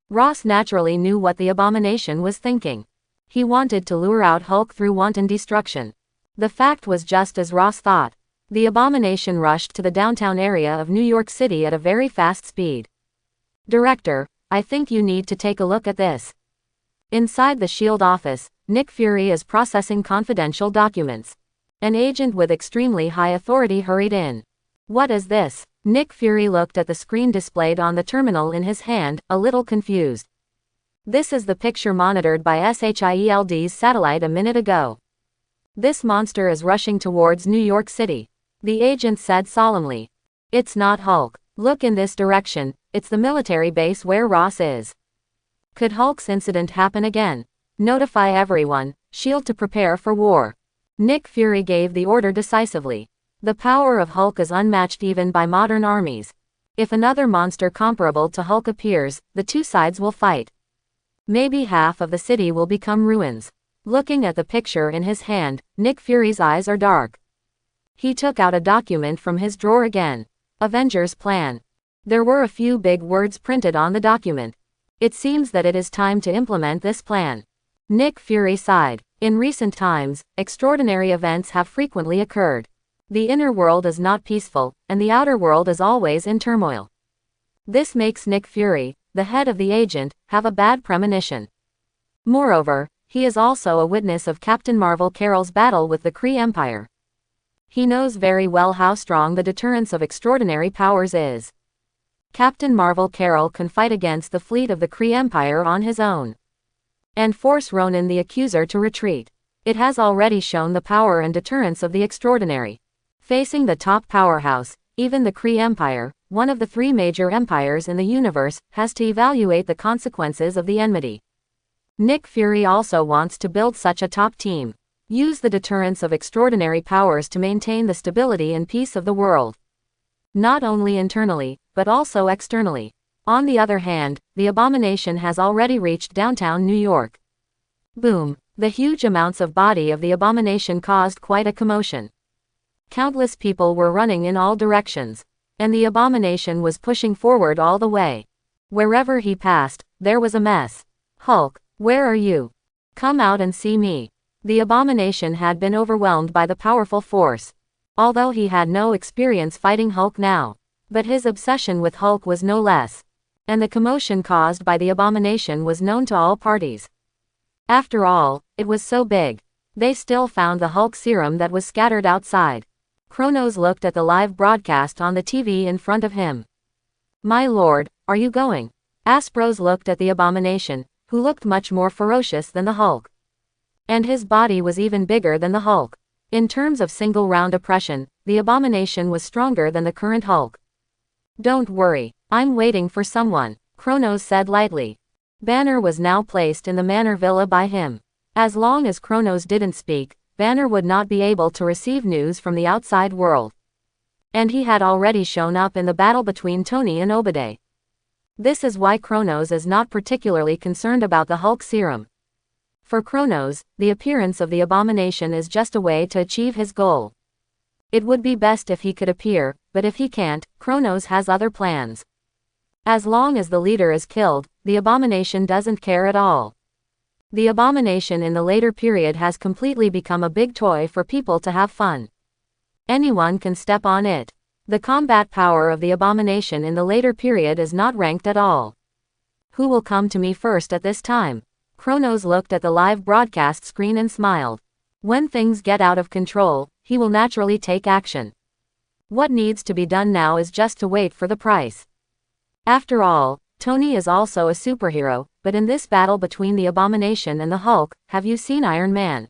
Ross naturally knew what the abomination was thinking. He wanted to lure out Hulk through wanton destruction. The fact was just as Ross thought. The abomination rushed to the downtown area of New York City at a very fast speed. Director, I think you need to take a look at this. Inside the S.H.I.E.L.D. office, Nick Fury is processing confidential documents. An agent with extremely high authority hurried in. What is this? Nick Fury looked at the screen displayed on the terminal in his hand, a little confused. This is the picture monitored by S.H.I.E.L.D.'s satellite a minute ago. This monster is rushing towards New York City. The agent said solemnly. It's not Hulk. Look in this direction, it's the military base where Ross is. Could Hulk's incident happen again? Notify everyone, S.H.I.E.L.D. to prepare for war. Nick Fury gave the order decisively. The power of Hulk is unmatched even by modern armies. If another monster comparable to Hulk appears, the two sides will fight. Maybe half of the city will become ruins. Looking at the picture in his hand, Nick Fury's eyes are dark. He took out a document from his drawer again. Avengers Plan. There were a few big words printed on the document. It seems that it is time to implement this plan. Nick Fury sighed. In recent times, extraordinary events have frequently occurred. The inner world is not peaceful, and the outer world is always in turmoil. This makes Nick Fury, the head of the agent, have a bad premonition. Moreover, he is also a witness of Captain Marvel Carol's battle with the Kree Empire. He knows very well how strong the deterrence of extraordinary powers is. Captain Marvel Carol can fight against the fleet of the Kree Empire on his own. And force Ronan the Accuser to retreat. It has already shown the power and deterrence of the extraordinary. Facing the top powerhouse, even the Kree Empire, one of the three major empires in the universe, has to evaluate the consequences of the enmity. Nick Fury also wants to build such a top team. Use the deterrence of extraordinary powers to maintain the stability and peace of the world. Not only internally, but also externally. On the other hand, the abomination has already reached downtown New York. Boom! The huge amounts of body of the abomination caused quite a commotion. Countless people were running in all directions. And the abomination was pushing forward all the way. Wherever he passed, there was a mess. Hulk, where are you? Come out and see me. The abomination had been overwhelmed by the powerful force. Although he had no experience fighting Hulk now. But his obsession with Hulk was no less. And the commotion caused by the abomination was known to all parties. After all, it was so big. They still found the Hulk serum that was scattered outside. Kronos looked at the live broadcast on the TV in front of him. My lord, are you going? Aspros looked at the abomination, who looked much more ferocious than the Hulk. And his body was even bigger than the Hulk. In terms of single-round oppression, the abomination was stronger than the current Hulk. Don't worry, I'm waiting for someone, Kronos said lightly. Banner was now placed in the Manor Villa by him. As long as Kronos didn't speak, Banner would not be able to receive news from the outside world. And he had already shown up in the battle between Tony and Obadiah. This is why Kronos is not particularly concerned about the Hulk serum. For Kronos, the appearance of the abomination is just a way to achieve his goal. It would be best if he could appear, but if he can't, Kronos has other plans. As long as the leader is killed, the abomination doesn't care at all. The abomination in the later period has completely become a big toy for people to have fun. Anyone can step on it. The combat power of the abomination in the later period is not ranked at all. Who will come to me first at this time? Kronos looked at the live broadcast screen and smiled. When things get out of control, he will naturally take action. What needs to be done now is just to wait for the price. After all, Tony is also a superhero, but in this battle between the abomination and the Hulk, have you seen Iron Man?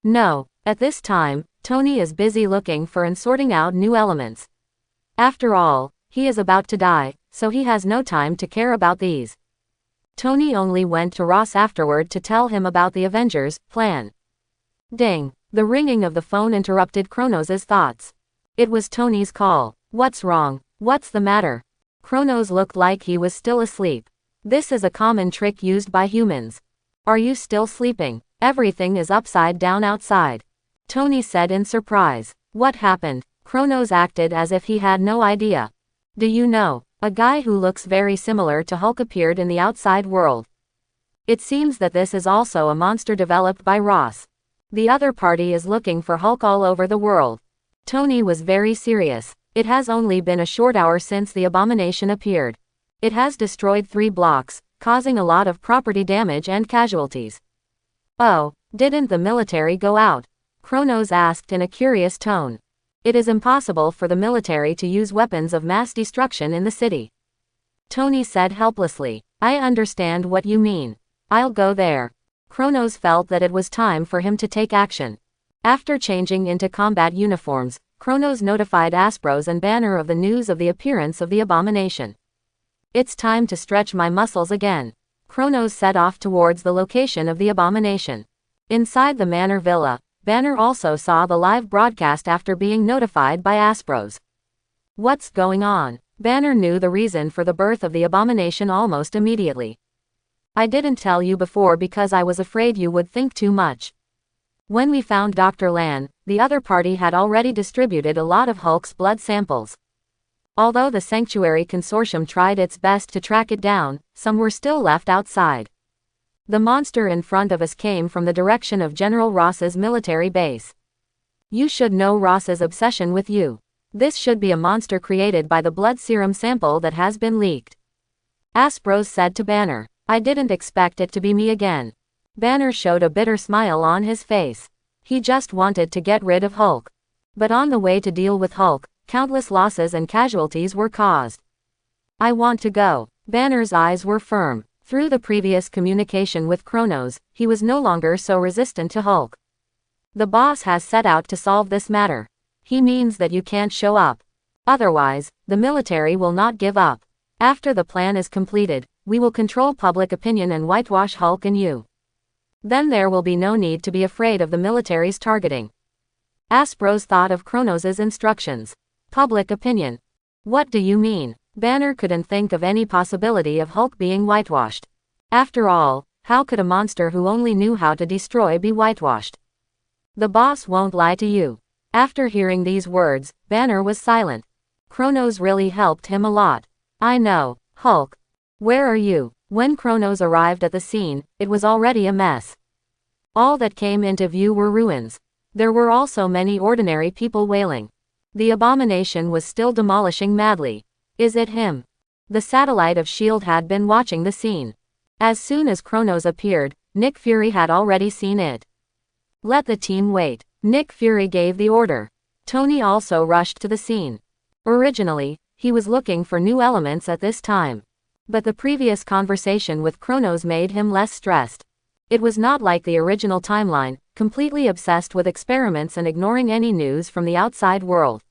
No, at this time, Tony is busy looking for and sorting out new elements. After all, he is about to die, so he has no time to care about these. Tony only went to Ross afterward to tell him about the Avengers' plan. Ding! The ringing of the phone interrupted Kronos' thoughts. It was Tony's call. What's wrong? What's the matter? Kronos looked like he was still asleep. This is a common trick used by humans. Are you still sleeping? Everything is upside down outside. Tony said in surprise. What happened? Kronos acted as if he had no idea. Do you know, a guy who looks very similar to Hulk appeared in the outside world. It seems that this is also a monster developed by Ross. The other party is looking for Hulk all over the world. Tony was very serious. It has only been a short hour since the abomination appeared. It has destroyed 3 blocks, causing a lot of property damage and casualties. Oh, didn't the military go out? Kronos asked in a curious tone. It is impossible for the military to use weapons of mass destruction in the city. Tony said helplessly. I understand what you mean. I'll go there. Kronos felt that it was time for him to take action. After changing into combat uniforms, Kronos notified Aspros and Banner of the news of the appearance of the abomination. It's time to stretch my muscles again. Kronos set off towards the location of the abomination. Inside the Manor Villa, Banner also saw the live broadcast after being notified by Aspros. What's going on? Banner knew the reason for the birth of the abomination almost immediately. I didn't tell you before because I was afraid you would think too much. When we found Dr. Lan, the other party had already distributed a lot of Hulk's blood samples. Although the Sanctuary Consortium tried its best to track it down, some were still left outside. The monster in front of us came from the direction of General Ross's military base. You should know Ross's obsession with you. This should be a monster created by the blood serum sample that has been leaked. Aspros said to Banner. I didn't expect it to be me again. Banner showed a bitter smile on his face. He just wanted to get rid of Hulk. But on the way to deal with Hulk, countless losses and casualties were caused. I want to go. Banner's eyes were firm. Through the previous communication with Kronos, he was no longer so resistant to Hulk. The boss has set out to solve this matter. He means that you can't show up. Otherwise, the military will not give up. After the plan is completed, we will control public opinion and whitewash Hulk and you. Then there will be no need to be afraid of the military's targeting. Aspros thought of Kronos' instructions. Public opinion. What do you mean? Banner couldn't think of any possibility of Hulk being whitewashed. After all, how could a monster who only knew how to destroy be whitewashed? The boss won't lie to you. After hearing these words, Banner was silent. Kronos really helped him a lot. I know, Hulk. Where are you? When Kronos arrived at the scene, it was already a mess. All that came into view were ruins. There were also many ordinary people wailing. The abomination was still demolishing madly. Is it him? The satellite of S.H.I.E.L.D. had been watching the scene. As soon as Kronos appeared, Nick Fury had already seen it. Let the team wait. Nick Fury gave the order. Tony also rushed to the scene. Originally, he was looking for new elements at this time. But the previous conversation with Kronos made him less stressed. It was not like the original timeline, completely obsessed with experiments and ignoring any news from the outside world.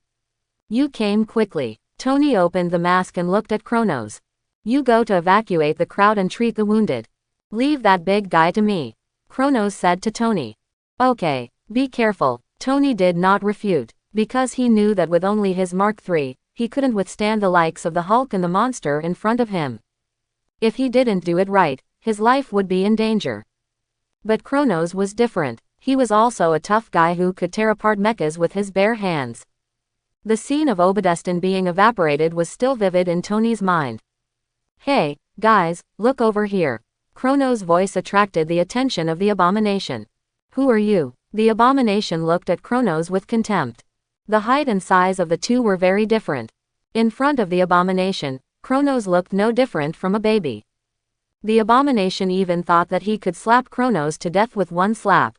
You came quickly. Tony opened the mask and looked at Kronos. You go to evacuate the crowd and treat the wounded. Leave that big guy to me. Kronos said to Tony. Okay, be careful. Tony did not refute, because he knew that with only his Mark III, he couldn't withstand the likes of the Hulk and the monster in front of him. If he didn't do it right, his life would be in danger. But Kronos was different. He was also a tough guy who could tear apart mechas with his bare hands. The scene of Obadestin being evaporated was still vivid in Tony's mind. Hey, guys, look over here. Kronos' voice attracted the attention of the abomination. Who are you? The abomination looked at Kronos with contempt. The height and size of the two were very different. In front of the abomination, Kronos looked no different from a baby. The abomination even thought that he could slap Kronos to death with one slap.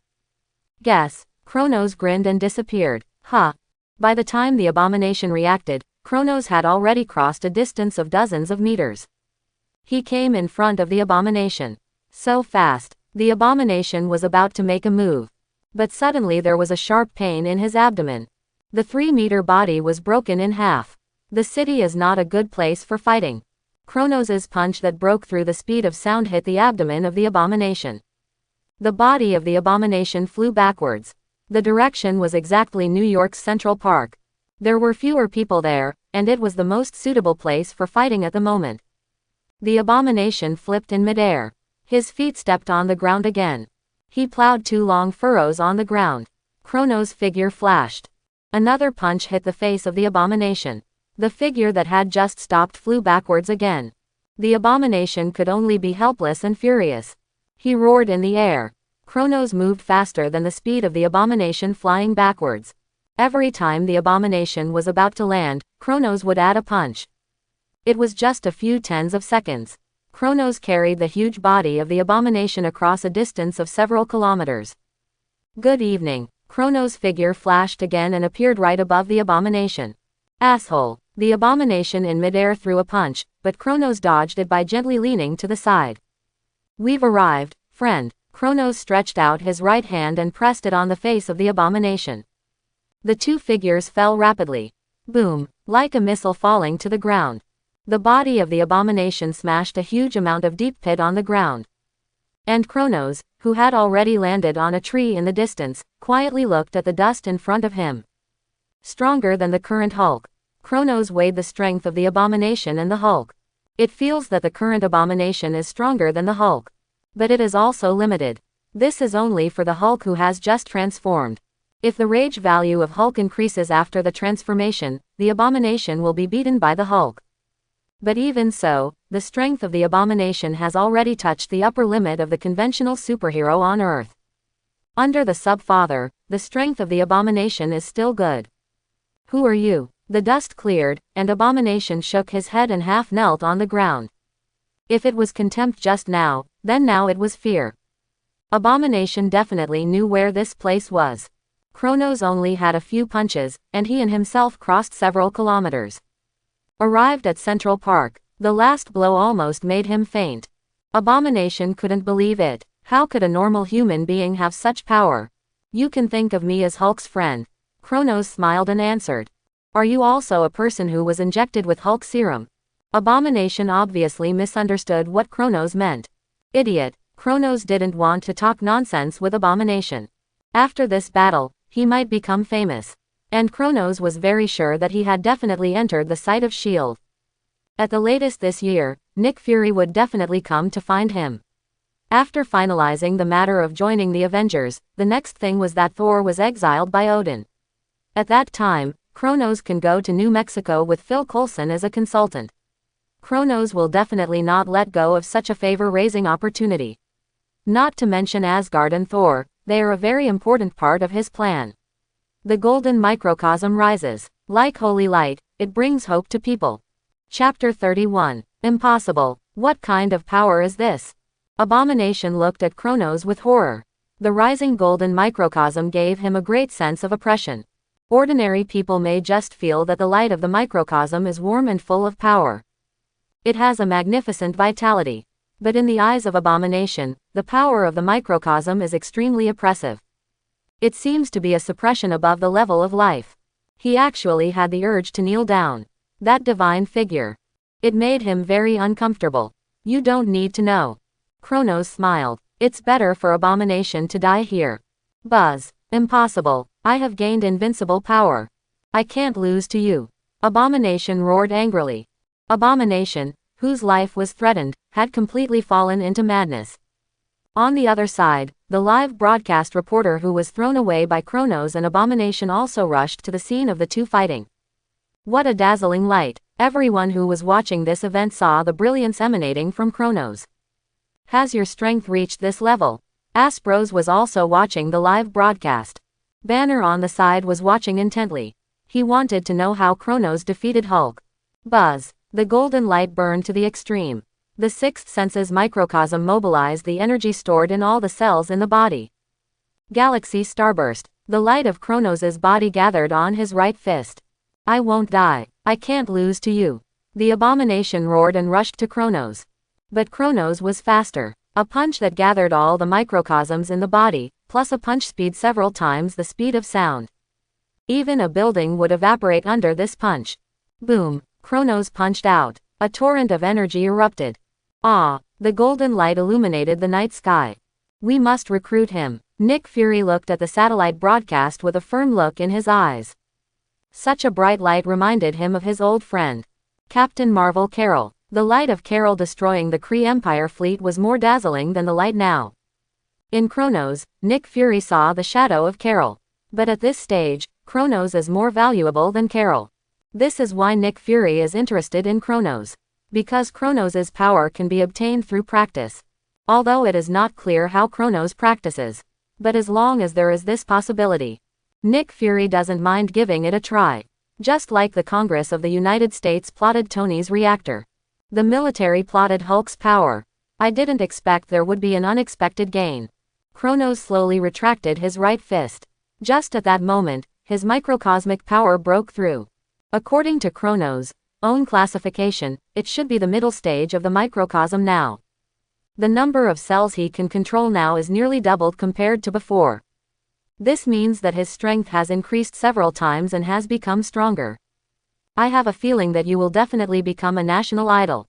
Guess. Kronos grinned and disappeared. Huh. By the time the abomination reacted, Kronos had already crossed a distance of dozens of meters. He came in front of the abomination. So fast. The abomination was about to make a move. But suddenly there was a sharp pain in his abdomen. The 3-meter body was broken in half. The city is not a good place for fighting. Kronos' punch that broke through the speed of sound hit the abdomen of the abomination. The body of the abomination flew backwards. The direction was exactly New York's Central Park. There were fewer people there, and it was the most suitable place for fighting at the moment. The abomination flipped in midair. His feet stepped on the ground again. He plowed 2 long furrows on the ground. Kronos' figure flashed. Another punch hit the face of the abomination. The figure that had just stopped flew backwards again. The abomination could only be helpless and furious. He roared in the air. Kronos moved faster than the speed of the abomination flying backwards. Every time the abomination was about to land, Kronos would add a punch. It was just a few tens of seconds. Kronos carried the huge body of the abomination across a distance of several kilometers. Good evening. Kronos' figure flashed again and appeared right above the abomination. Asshole. The abomination in midair threw a punch, but Kronos dodged it by gently leaning to the side. We've arrived, friend. Kronos stretched out his right hand and pressed it on the face of the abomination. The 2 figures fell rapidly. Boom, like a missile falling to the ground. The body of the abomination smashed a huge amount of deep pit on the ground. And Kronos, who had already landed on a tree in the distance, quietly looked at the dust in front of him. Stronger than the current Hulk. Kronos weighed the strength of the abomination and the Hulk. It feels that the current abomination is stronger than the Hulk. But it is also limited. This is only for the Hulk who has just transformed. If the rage value of Hulk increases after the transformation, the abomination will be beaten by the Hulk. But even so, the strength of the abomination has already touched the upper limit of the conventional superhero on Earth. Under the Sub-Father, the strength of the abomination is still good. Who are you? The dust cleared, and Abomination shook his head and half knelt on the ground. If it was contempt just now, then now it was fear. Abomination definitely knew where this place was. Kronos only had a few punches, and he and himself crossed several kilometers. Arrived at Central Park, the last blow almost made him faint. Abomination couldn't believe it. How could a normal human being have such power? You can think of me as Hulk's friend. Kronos smiled and answered. Are you also a person who was injected with Hulk serum? Abomination obviously misunderstood what Kronos meant. Idiot. Kronos didn't want to talk nonsense with Abomination. After this battle, he might become famous. And Kronos was very sure that he had definitely entered the sight of S.H.I.E.L.D. At the latest this year, Nick Fury would definitely come to find him. After finalizing the matter of joining the Avengers, the next thing was that Thor was exiled by Odin. At that time, Kronos can go to New Mexico with Phil Coulson as a consultant. Kronos will definitely not let go of such a favor-raising opportunity. Not to mention Asgard and Thor, they are a very important part of his plan. The golden microcosm rises. Like holy light, it brings hope to people. Chapter 31. Impossible. What kind of power is this? Abomination looked at Kronos with horror. The rising golden microcosm gave him a great sense of oppression. Ordinary people may just feel that the light of the microcosm is warm and full of power. It has a magnificent vitality. But in the eyes of Abomination, the power of the microcosm is extremely oppressive. It seems to be a suppression above the level of life. He actually had the urge to kneel down. That divine figure. It made him very uncomfortable. You don't need to know. Kronos smiled. It's better for Abomination to die here. Buzz. Impossible. I have gained invincible power. I can't lose to you. Abomination roared angrily. Abomination, whose life was threatened, had completely fallen into madness. On the other side, the live broadcast reporter who was thrown away by Kronos and Abomination also rushed to the scene of the two fighting. What a dazzling light. Everyone who was watching this event saw the brilliance emanating from Kronos. Has your strength reached this level? Aspros was also watching the live broadcast. Banner on the side was watching intently. He wanted to know how Kronos defeated Hulk. Buzz. The golden light burned to the extreme. The sixth sense's microcosm mobilized the energy stored in all the cells in the body. Galaxy starburst. The light of Kronos's body gathered on his right fist. I won't die. I can't lose to you. The Abomination roared and rushed to Kronos. But Kronos was faster. A punch that gathered all the microcosms in the body, plus a punch speed several times the speed of sound. Even a building would evaporate under this punch. Boom! Kronos punched out. A torrent of energy erupted. Ah! The golden light illuminated the night sky. We must recruit him. Nick Fury looked at the satellite broadcast with a firm look in his eyes. Such a bright light reminded him of his old friend, Captain Marvel Carol. The light of Carol destroying the Kree Empire fleet was more dazzling than the light now. In Kronos, Nick Fury saw the shadow of Carol. But at this stage, Kronos is more valuable than Carol. This is why Nick Fury is interested in Kronos. Because Kronos' power can be obtained through practice. Although it is not clear how Kronos practices. But as long as there is this possibility, Nick Fury doesn't mind giving it a try. Just like the Congress of the United States plotted Tony's reactor. The military plotted Hulk's power. I didn't expect there would be an unexpected gain. Kronos slowly retracted his right fist. Just at that moment, his microcosmic power broke through. According to Kronos' own classification, it should be the middle stage of the microcosm now. The number of cells he can control now is nearly doubled compared to before. This means that his strength has increased several times and has become stronger. I have a feeling that you will definitely become a national idol.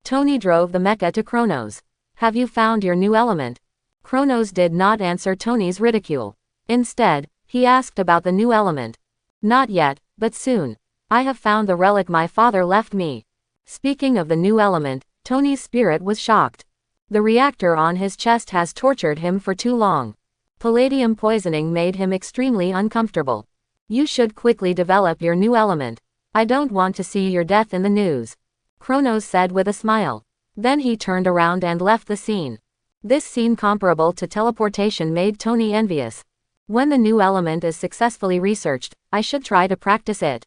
Tony drove the mecha to Kronos. Have you found your new element? Kronos did not answer Tony's ridicule. Instead, he asked about the new element. Not yet, but soon. I have found the relic my father left me. Speaking of the new element, Tony's spirit was shocked. The reactor on his chest has tortured him for too long. Palladium poisoning made him extremely uncomfortable. You should quickly develop your new element. I don't want to see your death in the news. Kronos said with a smile. Then he turned around and left the scene. This scene comparable to teleportation made Tony envious. When the new element is successfully researched, I should try to practice it.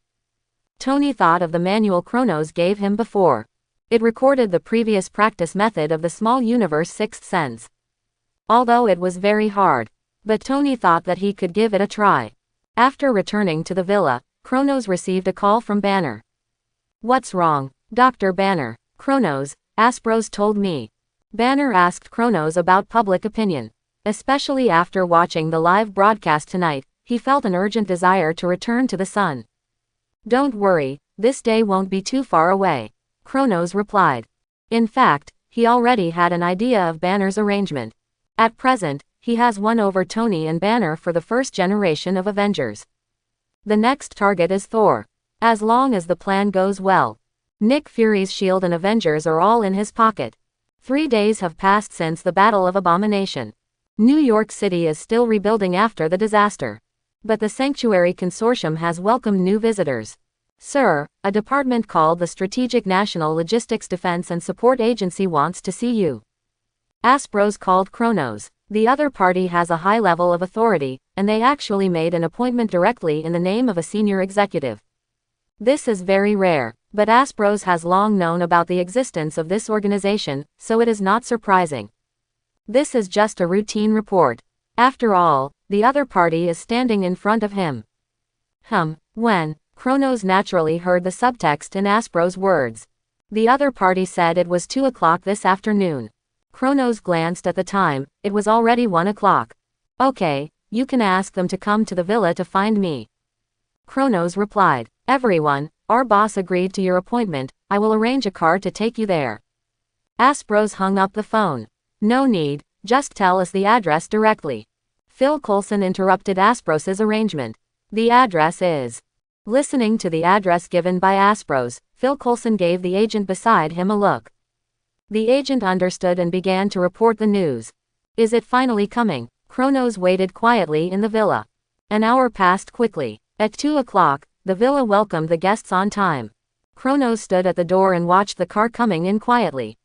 Tony thought of the manual Kronos gave him before. It recorded the previous practice method of the small universe sixth sense. Although it was very hard. But Tony thought that he could give it a try. After returning to the villa, Kronos received a call from Banner. What's wrong, Dr. Banner? Kronos, Aspros told me. Banner asked Kronos about public opinion. Especially after watching the live broadcast tonight, he felt an urgent desire to return to the sun. Don't worry, this day won't be too far away, Kronos replied. In fact, he already had an idea of Banner's arrangement. At present, he has won over Tony and Banner for the first generation of Avengers. The next target is Thor. As long as the plan goes well. Nick Fury's shield and Avengers are all in his pocket. 3 days have passed since the Battle of Abomination. New York City is still rebuilding after the disaster. But the Sanctuary Consortium has welcomed new visitors. Sir, a department called the Strategic National Logistics Defense and Support Agency wants to see you. Aspros called Kronos. The other party has a high level of authority, and they actually made an appointment directly in the name of a senior executive. This is very rare, but Aspros has long known about the existence of this organization, so it is not surprising. This is just a routine report. After all, the other party is standing in front of him. When? Kronos naturally heard the subtext in Aspros' words. The other party said it was 2 o'clock this afternoon. Kronos glanced at the time, it was already 1 o'clock. Okay, you can ask them to come to the villa to find me. Kronos replied. Everyone, our boss agreed to your appointment, I will arrange a car to take you there. Aspros hung up the phone. No need, just tell us the address directly. Phil Coulson interrupted Aspros' arrangement. The address is. Listening to the address given by Aspros, Phil Coulson gave the agent beside him a look. The agent understood and began to report the news. Is it finally coming? Kronos waited quietly in the villa. An hour passed quickly. At 2 o'clock, the villa welcomed the guests on time. Kronos stood at the door and watched the car coming in quietly.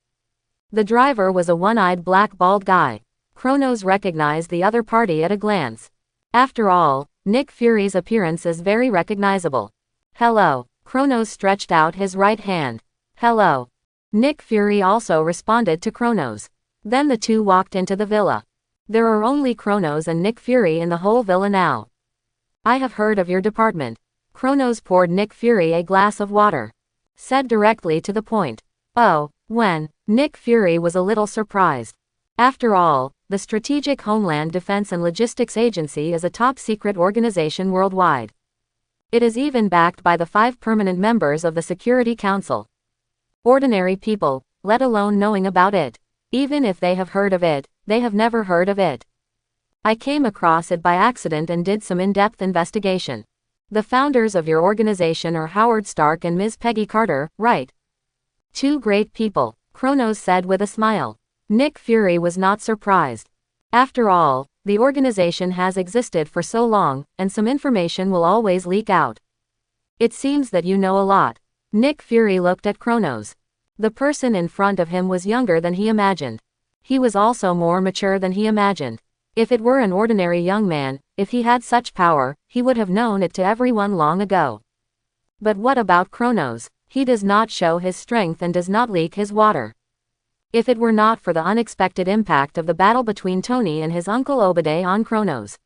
The driver was a one-eyed black bald guy. Kronos recognized the other party at a glance. After all, Nick Fury's appearance is very recognizable. Hello. Kronos stretched out his right hand. Hello. Nick Fury also responded to Kronos. Then the two walked into the villa. There are only Kronos and Nick Fury in the whole villa now. I have heard of your department. Kronos poured Nick Fury a glass of water. Said directly to the point. Oh, when? Nick Fury was a little surprised. After all, the Strategic Homeland Defense and Logistics Agency is a top-secret organization worldwide. It is even backed by the 5 permanent members of the Security Council. Ordinary people, let alone knowing about it. Even if they have heard of it, they have never heard of it. I came across it by accident and did some in-depth investigation. The founders of your organization are Howard Stark and Ms. Peggy Carter, right? 2 great people, Kronos said with a smile. Nick Fury was not surprised. After all, the organization has existed for so long, and some information will always leak out. It seems that you know a lot. Nick Fury looked at Kronos. The person in front of him was younger than he imagined. He was also more mature than he imagined. If it were an ordinary young man, if he had such power, he would have known it to everyone long ago. But what about Kronos? He does not show his strength and does not leak his water. If it were not for the unexpected impact of the battle between Tony and his uncle Obadiah on Kronos.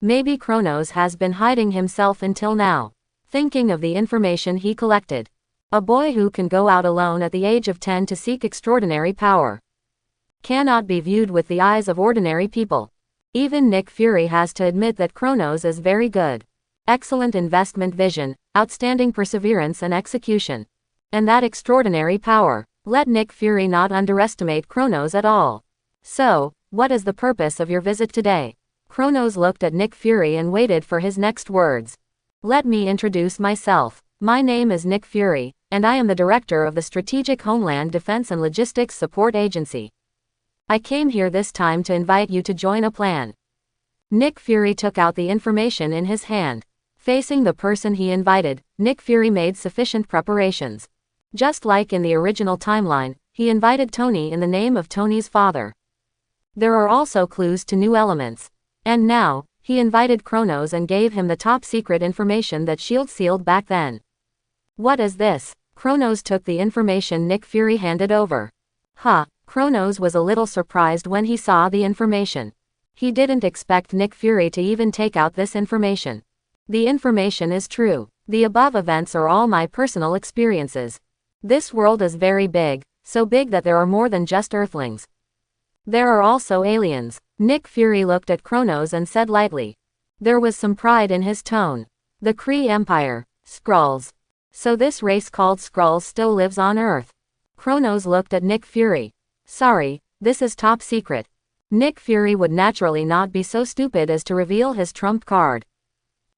Maybe Kronos has been hiding himself until now, thinking of the information he collected. A boy who can go out alone at the age of 10 to seek extraordinary power cannot be viewed with the eyes of ordinary people. Even Nick Fury has to admit that Kronos is very good. Excellent investment vision, outstanding perseverance and execution. And that extraordinary power. Let Nick Fury not underestimate Kronos at all. So, what is the purpose of your visit today? Kronos looked at Nick Fury and waited for his next words. Let me introduce myself. My name is Nick Fury, and I am the director of the Strategic Homeland Defense and Logistics Support Agency. I came here this time to invite you to join a plan. Nick Fury took out the information in his hand. Facing the person he invited, Nick Fury made sufficient preparations. Just like in the original timeline, he invited Tony in the name of Tony's father. There are also clues to new elements. And now, he invited Kronos and gave him the top secret information that S.H.I.E.L.D. sealed back then. What is this? Kronos took the information Nick Fury handed over. Kronos was a little surprised when he saw the information. He didn't expect Nick Fury to even take out this information. The information is true. The above events are all my personal experiences. This world is very big, so big that there are more than just Earthlings. There are also aliens. Nick Fury looked at Kronos and said lightly. There was some pride in his tone. The Kree Empire, Skrulls. So this race called Skrulls still lives on Earth. Kronos looked at Nick Fury. Sorry, this is top secret. Nick Fury would naturally not be so stupid as to reveal his trump card.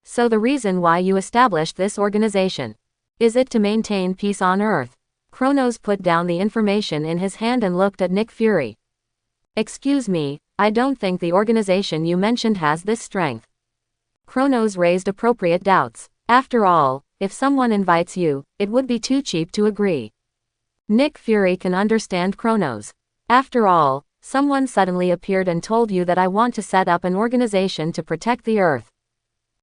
So the reason why you established this organization, is it to maintain peace on Earth? Kronos put down the information in his hand and looked at Nick Fury. Excuse me, I don't think the organization you mentioned has this strength. Kronos raised appropriate doubts. After all, if someone invites you, it would be too cheap to agree. Nick Fury can understand Kronos. After all, someone suddenly appeared and told you that I want to set up an organization to protect the Earth.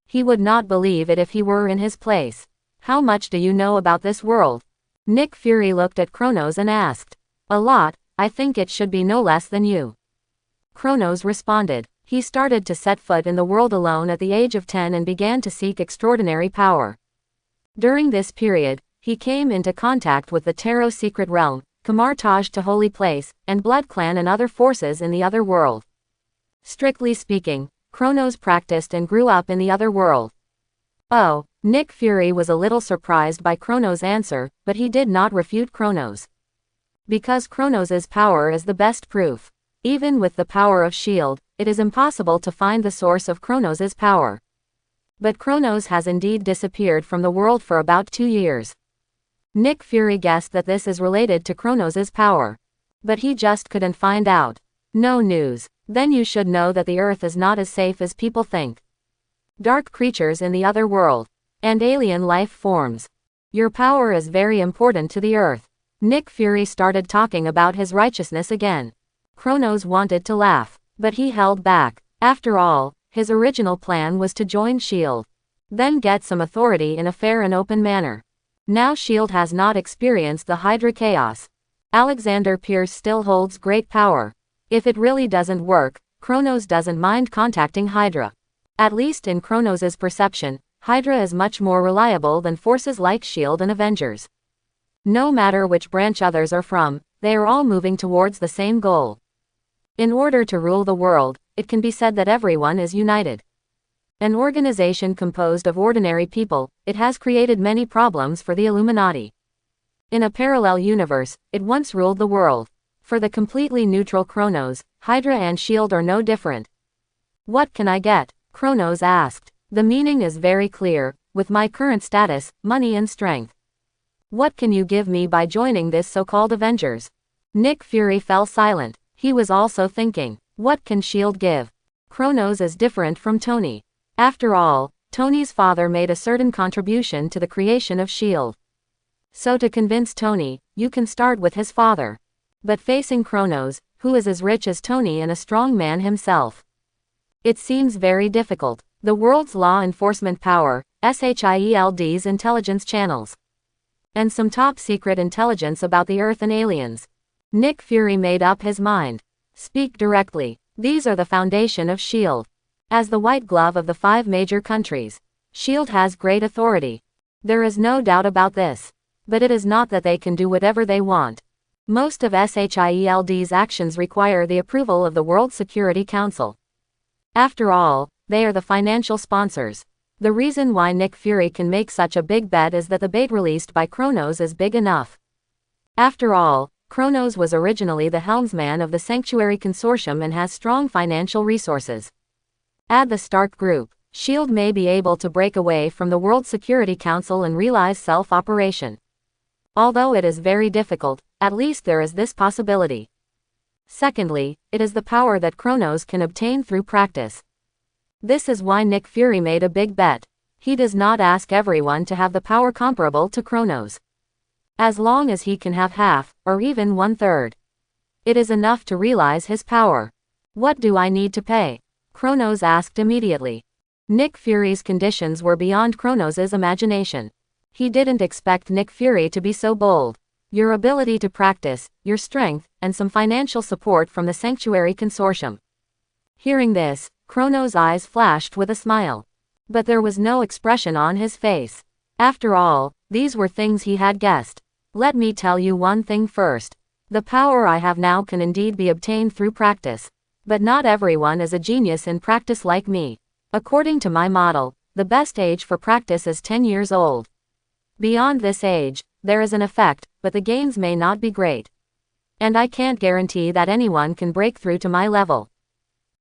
He would not believe it if he were in his place. How much do you know about this world? Nick Fury looked at Kronos and asked. A lot, I think it should be no less than you. Kronos responded. He started to set foot in the world alone at the age of 10 and began to seek extraordinary power. During this period, he came into contact with the Tarot Secret Realm, Kamar-Taj to Holy Place, and Blood Clan and other forces in the other world. Strictly speaking, Kronos practiced and grew up in the other world. Oh, Nick Fury was a little surprised by Kronos' answer, but he did not refute Kronos. Because Kronos' power is the best proof. Even with the power of S.H.I.E.L.D., it is impossible to find the source of Kronos' power. But Kronos has indeed disappeared from the world for about 2 years. Nick Fury guessed that this is related to Kronos' power. But he just couldn't find out. No news. Then you should know that the Earth is not as safe as people think. Dark creatures in the other world. And alien life forms. Your power is very important to the Earth. Nick Fury started talking about his righteousness again. Kronos wanted to laugh, but he held back. After all, his original plan was to join S.H.I.E.L.D. Then get some authority in a fair and open manner. Now S.H.I.E.L.D. has not experienced the Hydra chaos. Alexander Pierce still holds great power. If it really doesn't work, Kronos doesn't mind contacting Hydra. At least in Kronos' perception, Hydra is much more reliable than forces like S.H.I.E.L.D. and Avengers. No matter which branch others are from, they are all moving towards the same goal. In order to rule the world, it can be said that everyone is united. An organization composed of ordinary people, it has created many problems for the Illuminati. In a parallel universe, it once ruled the world. For the completely neutral Kronos, Hydra and S.H.I.E.L.D. are no different. What can I get? Kronos asked. The meaning is very clear, with my current status, money and strength. What can you give me by joining this so-called Avengers? Nick Fury fell silent. He was also thinking, what can S.H.I.E.L.D. give? Kronos is different from Tony. After all, Tony's father made a certain contribution to the creation of S.H.I.E.L.D. So to convince Tony, you can start with his father. But facing Kronos, who is as rich as Tony and a strong man himself, it seems very difficult. The world's law enforcement power, S.H.I.E.L.D.'s intelligence channels, and some top-secret intelligence about the Earth and aliens. Nick Fury made up his mind. Speak directly. These are the foundation of S.H.I.E.L.D. As the white glove of the 5 major countries, S.H.I.E.L.D. has great authority. There is no doubt about this. But it is not that they can do whatever they want. Most of S.H.I.E.L.D.'s actions require the approval of the World Security Council. After all, they are the financial sponsors. The reason why Nick Fury can make such a big bet is that the bait released by Kronos is big enough. After all, Kronos was originally the helmsman of the Sanctuary Consortium and has strong financial resources. Add the Stark Group, S.H.I.E.L.D. may be able to break away from the World Security Council and realize self-operation. Although it is very difficult, at least there is this possibility. Secondly, it is the power that Kronos can obtain through practice. This is why Nick Fury made a big bet. He does not ask everyone to have the power comparable to Kronos. As long as he can have half, or even 1/3. It is enough to realize his power. What do I need to pay? Kronos asked immediately. Nick Fury's conditions were beyond Kronos' imagination. He didn't expect Nick Fury to be so bold. Your ability to practice, your strength, and some financial support from the Sanctuary Consortium. Hearing this, Kronos' eyes flashed with a smile. But there was no expression on his face. After all, these were things he had guessed. Let me tell you one thing first. The power I have now can indeed be obtained through practice. But not everyone is a genius in practice like me. According to my model, the best age for practice is 10 years old. Beyond this age, there is an effect, but the gains may not be great. And I can't guarantee that anyone can break through to my level.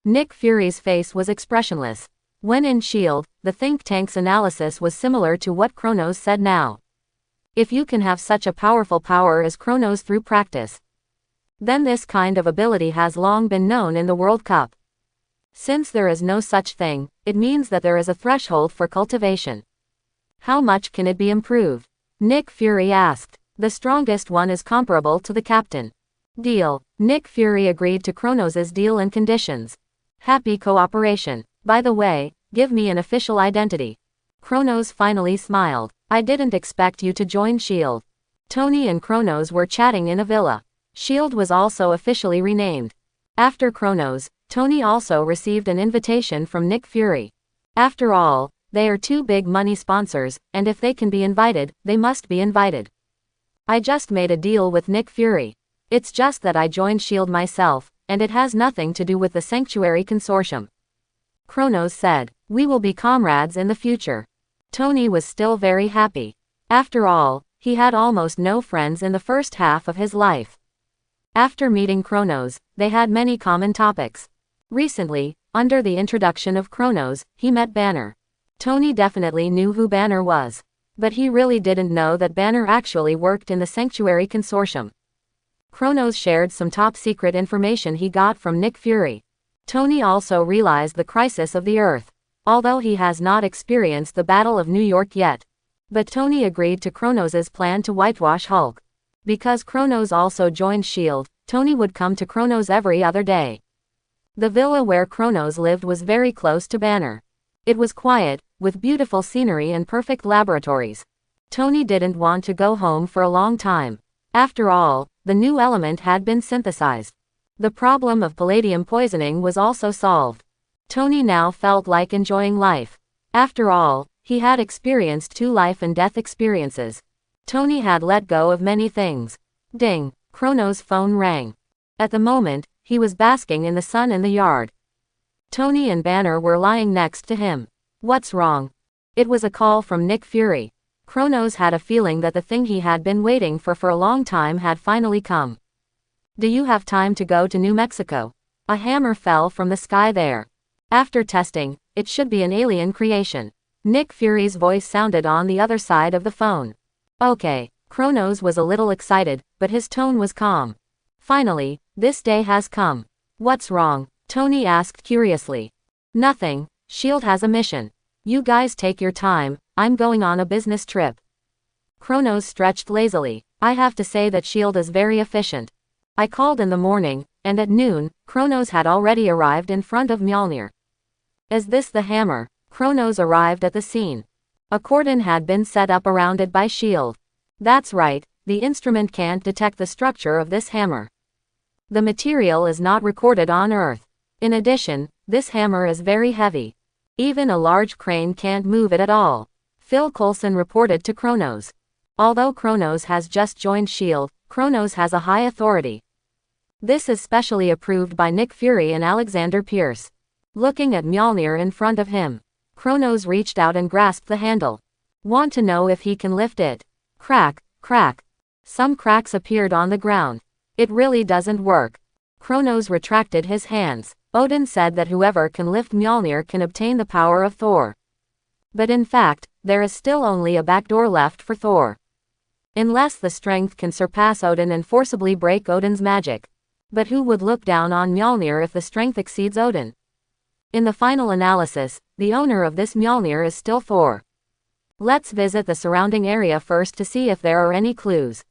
Nick Fury's face was expressionless. When in S.H.I.E.L.D., the think tank's analysis was similar to what Kronos said now. If you can have such a powerful power as Kronos through practice, then this kind of ability has long been known in the World Cup. Since there is no such thing, it means that there is a threshold for cultivation. How much can it be improved? Nick Fury asked. The strongest one is comparable to the captain. Deal. Nick Fury agreed to Kronos' deal and conditions. Happy cooperation. By the way, give me an official identity. Kronos finally smiled. I didn't expect you to join S.H.I.E.L.D. Tony and Kronos were chatting in a villa. S.H.I.E.L.D. was also officially renamed. After Kronos, Tony also received an invitation from Nick Fury. After all, they are 2 big money sponsors, and if they can be invited, they must be invited. I just made a deal with Nick Fury. It's just that I joined S.H.I.E.L.D. myself, and it has nothing to do with the Sanctuary Consortium. Kronos said, we will be comrades in the future. Tony was still very happy. After all, he had almost no friends in the first half of his life. After meeting Kronos, they had many common topics. Recently, under the introduction of Kronos, he met Banner. Tony definitely knew who Banner was. But he really didn't know that Banner actually worked in the Sanctuary Consortium. Kronos shared some top-secret information he got from Nick Fury. Tony also realized the crisis of the Earth. Although he has not experienced the Battle of New York yet. But Tony agreed to Kronos' plan to whitewash Hulk. Because Kronos also joined S.H.I.E.L.D., Tony would come to Kronos every other day. The villa where Kronos lived was very close to Banner. It was quiet, with beautiful scenery and perfect laboratories. Tony didn't want to go home for a long time. After all, the new element had been synthesized. The problem of palladium poisoning was also solved. Tony now felt like enjoying life. After all, he had experienced 2 life and death experiences. Tony had let go of many things. Ding! Kronos' phone rang. At the moment, he was basking in the sun in the yard. Tony and Banner were lying next to him. What's wrong? It was a call from Nick Fury. Kronos had a feeling that the thing he had been waiting for a long time had finally come. Do you have time to go to New Mexico? A hammer fell from the sky there. After testing, it should be an alien creation. Nick Fury's voice sounded on the other side of the phone. Okay. Kronos was a little excited, but his tone was calm. Finally, this day has come. What's wrong? Tony asked curiously. Nothing. SHIELD has a mission. You guys take your time, I'm going on a business trip. Kronos stretched lazily. I have to say that SHIELD is very efficient. I called in the morning, and at noon, Kronos had already arrived in front of Mjolnir. Is this the hammer? Kronos arrived at the scene. A cordon had been set up around it by SHIELD. That's right, the instrument can't detect the structure of this hammer. The material is not recorded on Earth. In addition, this hammer is very heavy. Even a large crane can't move it at all. Phil Coulson reported to Kronos. Although Kronos has just joined SHIELD, Kronos has a high authority. This is specially approved by Nick Fury and Alexander Pierce. Looking at Mjolnir in front of him, Kronos reached out and grasped the handle. Want to know if he can lift it? Crack, crack. Some cracks appeared on the ground. It really doesn't work. Kronos retracted his hands. Odin said that whoever can lift Mjolnir can obtain the power of Thor. But in fact, there is still only a backdoor left for Thor. Unless the strength can surpass Odin and forcibly break Odin's magic. But who would look down on Mjolnir if the strength exceeds Odin? In the final analysis, the owner of this Mjolnir is still Thor. Let's visit the surrounding area first to see if there are any clues.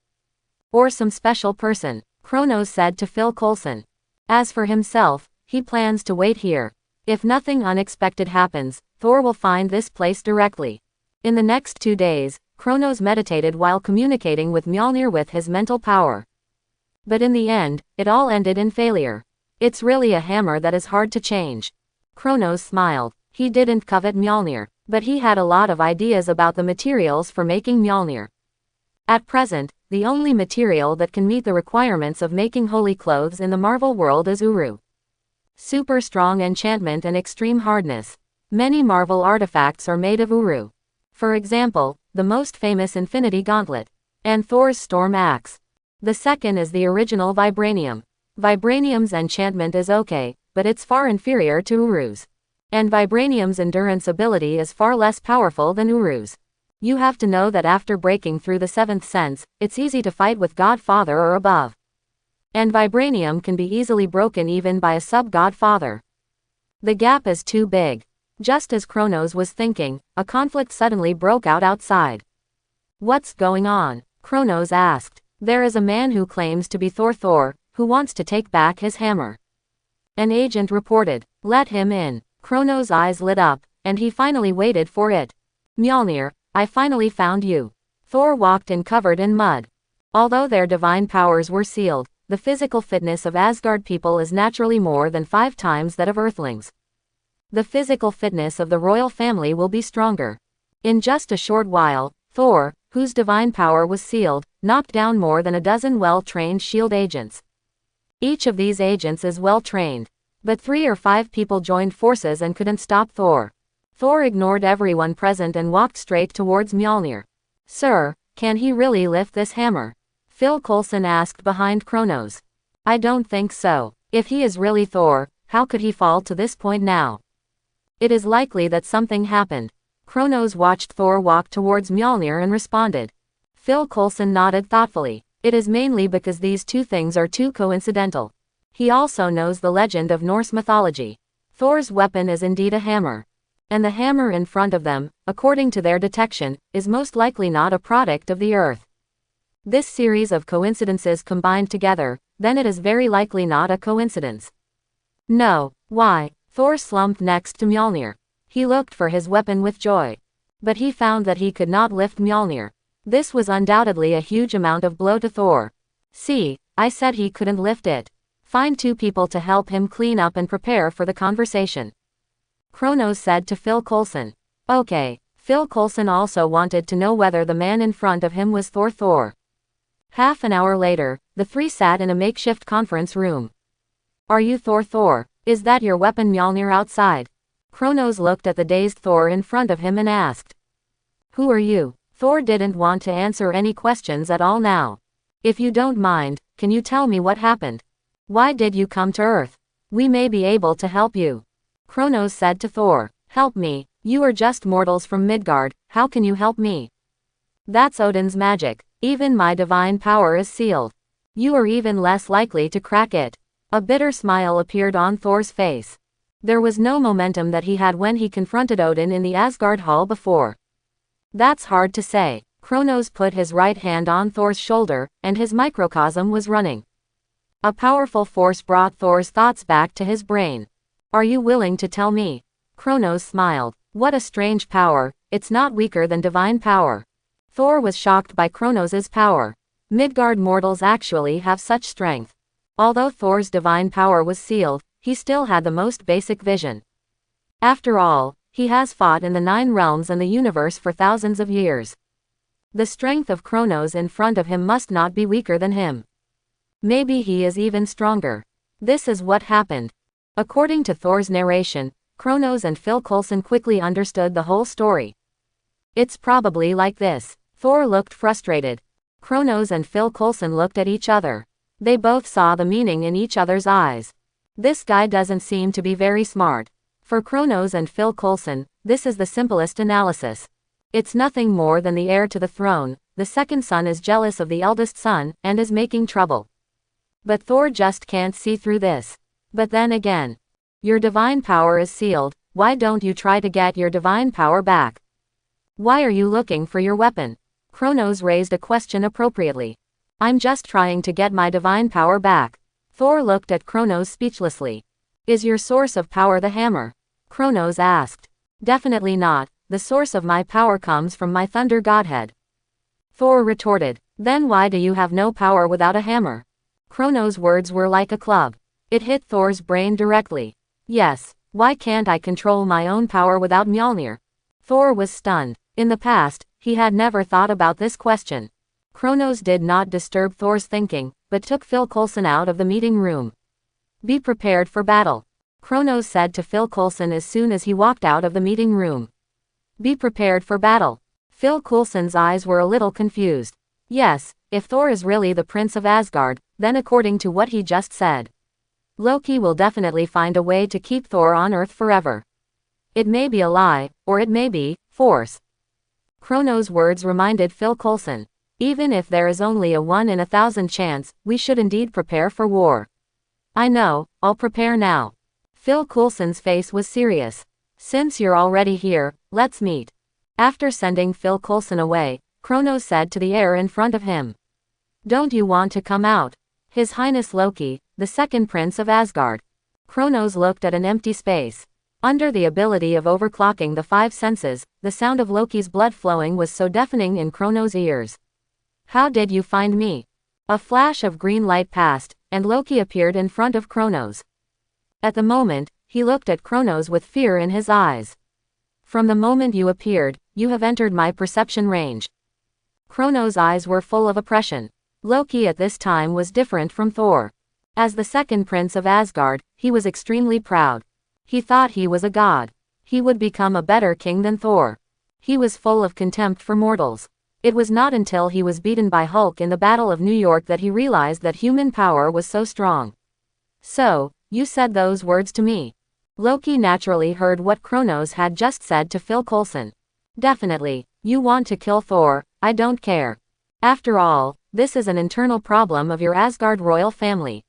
Or some special person, Kronos said to Phil Coulson. As for himself, he plans to wait here. If nothing unexpected happens, Thor will find this place directly. In the next 2 days, Kronos meditated while communicating with Mjolnir with his mental power. But in the end, it all ended in failure. It's really a hammer that is hard to change. Kronos smiled. He didn't covet Mjolnir, but he had a lot of ideas about the materials for making Mjolnir. At present, the only material that can meet the requirements of making holy clothes in the Marvel world is Uru. Super strong enchantment and extreme hardness. Many Marvel artifacts are made of Uru. For example, the most famous Infinity Gauntlet. And Thor's Storm Axe. The second is the original Vibranium. Vibranium's enchantment is okay, but it's far inferior to Uru's. And Vibranium's endurance ability is far less powerful than Uru's. You have to know that after breaking through the seventh sense, it's easy to fight with Godfather or above. And Vibranium can be easily broken even by a sub-Godfather. The gap is too big. Just as Kronos was thinking, a conflict suddenly broke out outside. What's going on? Kronos asked. There is a man who claims to be Thor, who wants to take back his hammer. An agent reported. Let him in. Kronos' eyes lit up, and he finally waited for it. Mjolnir, I finally found you. Thor walked in covered in mud. Although their divine powers were sealed, the physical fitness of Asgard people is naturally more than 5 times that of Earthlings. The physical fitness of the royal family will be stronger. In just a short while, Thor, whose divine power was sealed, knocked down more than a dozen well-trained SHIELD agents. Each of these agents is well-trained. But 3 or 5 people joined forces and couldn't stop Thor. Thor ignored everyone present and walked straight towards Mjolnir. Sir, can he really lift this hammer? Phil Coulson asked behind Kronos. I don't think so. If he is really Thor, how could he fall to this point now? It is likely that something happened. Kronos watched Thor walk towards Mjolnir and responded. Phil Coulson nodded thoughtfully. It is mainly because these two things are too coincidental. He also knows the legend of Norse mythology. Thor's weapon is indeed a hammer. And the hammer in front of them, according to their detection, is most likely not a product of the Earth. This series of coincidences combined together, then it is very likely not a coincidence. No. Why? Thor slumped next to Mjolnir. He looked for his weapon with joy. But he found that he could not lift Mjolnir. This was undoubtedly a huge amount of blow to Thor. See, I said he couldn't lift it. Find 2 people to help him clean up and prepare for the conversation. Kronos said to Phil Coulson. Okay. Phil Coulson also wanted to know whether the man in front of him was Thor. Half an hour later, the 3 sat in a makeshift conference room. Are you Thor? Is that your weapon Mjolnir outside? Kronos looked at the dazed Thor in front of him and asked, "Who are you?" Thor didn't want to answer any questions at all now. "If you don't mind, can you tell me what happened? Why did you come to Earth? We may be able to help you." Kronos said to Thor, "Help me, you are just mortals from Midgard, how can you help me? That's Odin's magic, even my divine power is sealed. You are even less likely to crack it." A bitter smile appeared on Thor's face. There was no momentum that he had when he confronted Odin in the Asgard Hall before. "That's hard to say." Kronos put his right hand on Thor's shoulder, and his microcosm was running. A powerful force brought Thor's thoughts back to his brain. "Are you willing to tell me?" Kronos smiled. "What a strange power, it's not weaker than divine power." Thor was shocked by Kronos' power. Midgard mortals actually have such strength. Although Thor's divine power was sealed, he still had the most basic vision. After all, he has fought in the 9 realms and the universe for thousands of years. The strength of Kronos in front of him must not be weaker than him. Maybe he is even stronger. This is what happened. According to Thor's narration, Kronos and Phil Coulson quickly understood the whole story. "It's probably like this." Thor looked frustrated. Kronos and Phil Coulson looked at each other. They both saw the meaning in each other's eyes. This guy doesn't seem to be very smart. For Kronos and Phil Coulson, this is the simplest analysis. It's nothing more than the heir to the throne. The second son is jealous of the eldest son, and is making trouble. But Thor just can't see through this. But then again, your divine power is sealed, why don't you try to get your divine power back? Why are you looking for your weapon? Kronos raised a question appropriately. "I'm just trying to get my divine power back." Thor looked at Kronos speechlessly. "Is your source of power the hammer?" Kronos asked. "Definitely not, the source of my power comes from my thunder godhead." Thor retorted. "Then why do you have no power without a hammer?" Kronos' words were like a club. It hit Thor's brain directly. "Yes, why can't I control my own power without Mjolnir?" Thor was stunned. In the past, he had never thought about this question. Kronos did not disturb Thor's thinking, but took Phil Coulson out of the meeting room. "Be prepared for battle," Kronos said to Phil Coulson as soon as he walked out of the meeting room. "Be prepared for battle." Phil Coulson's eyes were a little confused. Yes, if Thor is really the Prince of Asgard, then according to what he just said, Loki will definitely find a way to keep Thor on Earth forever. It may be a lie, or it may be force. Kronos' words reminded Phil Coulson. Even if there is only a 1 in 1,000 chance, we should indeed prepare for war. "I know, I'll prepare now." Phil Coulson's face was serious. "Since you're already here, let's meet." After sending Phil Coulson away, Kronos said to the heir in front of him, "Don't you want to come out? His Highness Loki, the second prince of Asgard." Kronos looked at an empty space. Under the ability of overclocking the 5 senses, the sound of Loki's blood flowing was so deafening in Kronos' ears. "How did you find me?" A flash of green light passed, and Loki appeared in front of Kronos. At the moment, he looked at Kronos with fear in his eyes. "From the moment you appeared, you have entered my perception range." Kronos' eyes were full of oppression. Loki at this time was different from Thor. As the second prince of Asgard, he was extremely proud. He thought he was a god. He would become a better king than Thor. He was full of contempt for mortals. It was not until he was beaten by Hulk in the Battle of New York that he realized that human power was so strong. "So, you said those words to me." Loki naturally heard what Kronos had just said to Phil Coulson. "Definitely, you want to kill Thor, I don't care. After all, this is an internal problem of your Asgard royal family.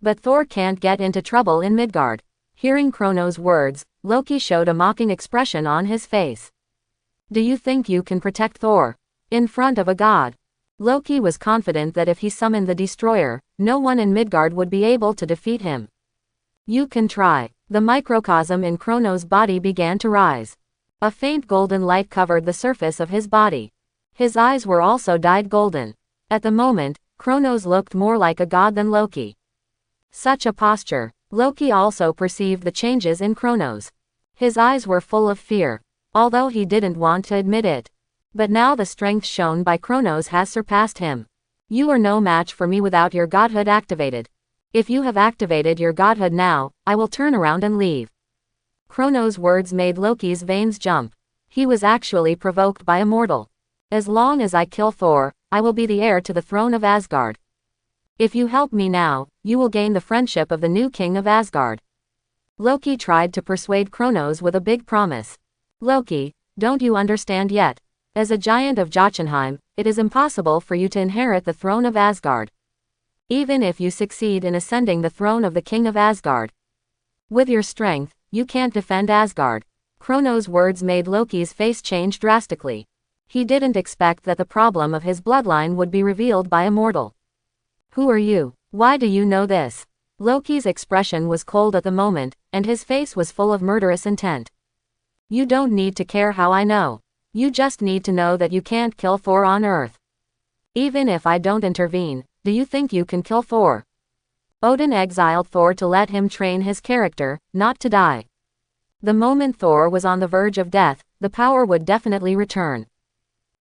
But Thor can't get into trouble in Midgard." Hearing Kronos' words, Loki showed a mocking expression on his face. "Do you think you can protect Thor? In front of a god?" Loki was confident that if he summoned the destroyer, no one in Midgard would be able to defeat him. "You can try." The microcosm in Kronos' body began to rise. A faint golden light covered the surface of his body. His eyes were also dyed golden. At the moment, Kronos looked more like a god than Loki. Such a posture. Loki also perceived the changes in Kronos. His eyes were full of fear, although he didn't want to admit it. But now the strength shown by Kronos has surpassed him. "You are no match for me without your godhood activated. If you have activated your godhood now, I will turn around and leave." Kronos' words made Loki's veins jump. He was actually provoked by a mortal. As long as I kill Thor, I will be the heir to the throne of Asgard. If you help me now, you will gain the friendship of the new king of Asgard. Loki tried to persuade Kronos with a big promise. Loki, don't you understand yet? As a giant of Jotunheim, it is impossible for you to inherit the throne of Asgard. Even if you succeed in ascending the throne of the king of Asgard. With your strength, you can't defend Asgard. Kronos' words made Loki's face change drastically. He didn't expect that the problem of his bloodline would be revealed by a mortal. Who are you? Why do you know this? Loki's expression was cold at the moment, and his face was full of murderous intent. You don't need to care how I know. You just need to know that you can't kill Thor on Earth. Even if I don't intervene, do you think you can kill Thor? Odin exiled Thor to let him train his character, not to die. The moment Thor was on the verge of death, the power would definitely return.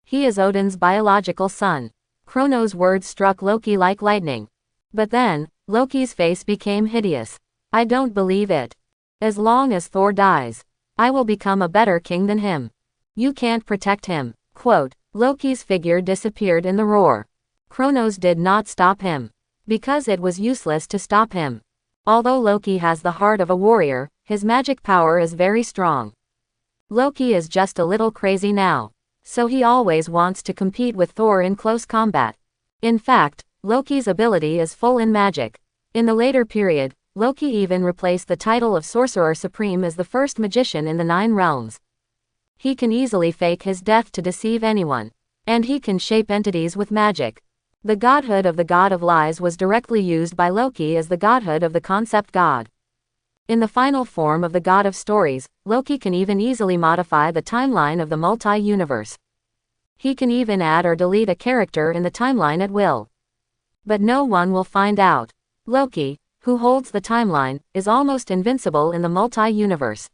He is Odin's biological son. Kronos' words struck Loki like lightning. But then, Loki's face became hideous. I don't believe it. As long as Thor dies, I will become a better king than him. You can't protect him. Quote, Loki's figure disappeared in the roar. Kronos did not stop him. Because it was useless to stop him. Although Loki has the heart of a warrior, his magic power is very strong. Loki is just a little crazy now. So he always wants to compete with Thor in close combat. In fact, Loki's ability is full in magic. In the later period, Loki even replaced the title of Sorcerer Supreme as the first magician in the 9 realms. He can easily fake his death to deceive anyone. And he can shape entities with magic. The godhood of the god of lies was directly used by Loki as the godhood of the concept god. In the final form of the god of stories, Loki can even easily modify the timeline of the multi-universe. He can even add or delete a character in the timeline at will. But no one will find out. Loki, who holds the timeline, is almost invincible in the multi-universe.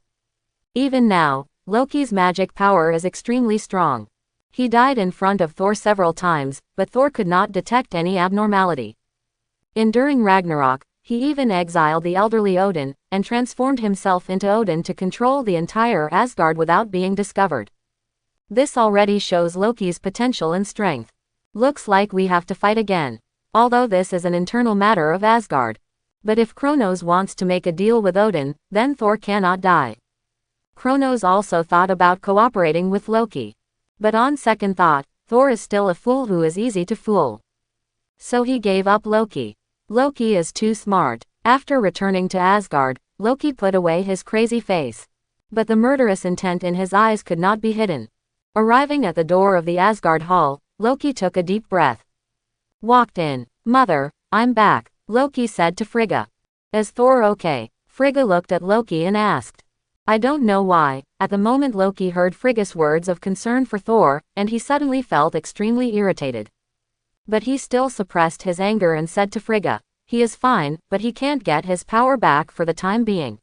Even now, Loki's magic power is extremely strong. He died in front of Thor several times, but Thor could not detect any abnormality. During Ragnarok, he even exiled the elderly Odin, and transformed himself into Odin to control the entire Asgard without being discovered. This already shows Loki's potential and strength. Looks like we have to fight again. Although this is an internal matter of Asgard. But if Kronos wants to make a deal with Odin, then Thor cannot die. Kronos also thought about cooperating with Loki. But on second thought, Thor is still a fool who is easy to fool. So he gave up Loki. Loki is too smart. After returning to Asgard, Loki put away his crazy face. But the murderous intent in his eyes could not be hidden. Arriving at the door of the Asgard Hall, Loki took a deep breath. Walked in. Mother, I'm back, Loki said to Frigga. Is Thor okay? Frigga looked at Loki and asked. I don't know why. At the moment Loki heard Frigga's words of concern for Thor, and he suddenly felt extremely irritated. But he still suppressed his anger and said to Frigga, he is fine, but he can't get his power back for the time being.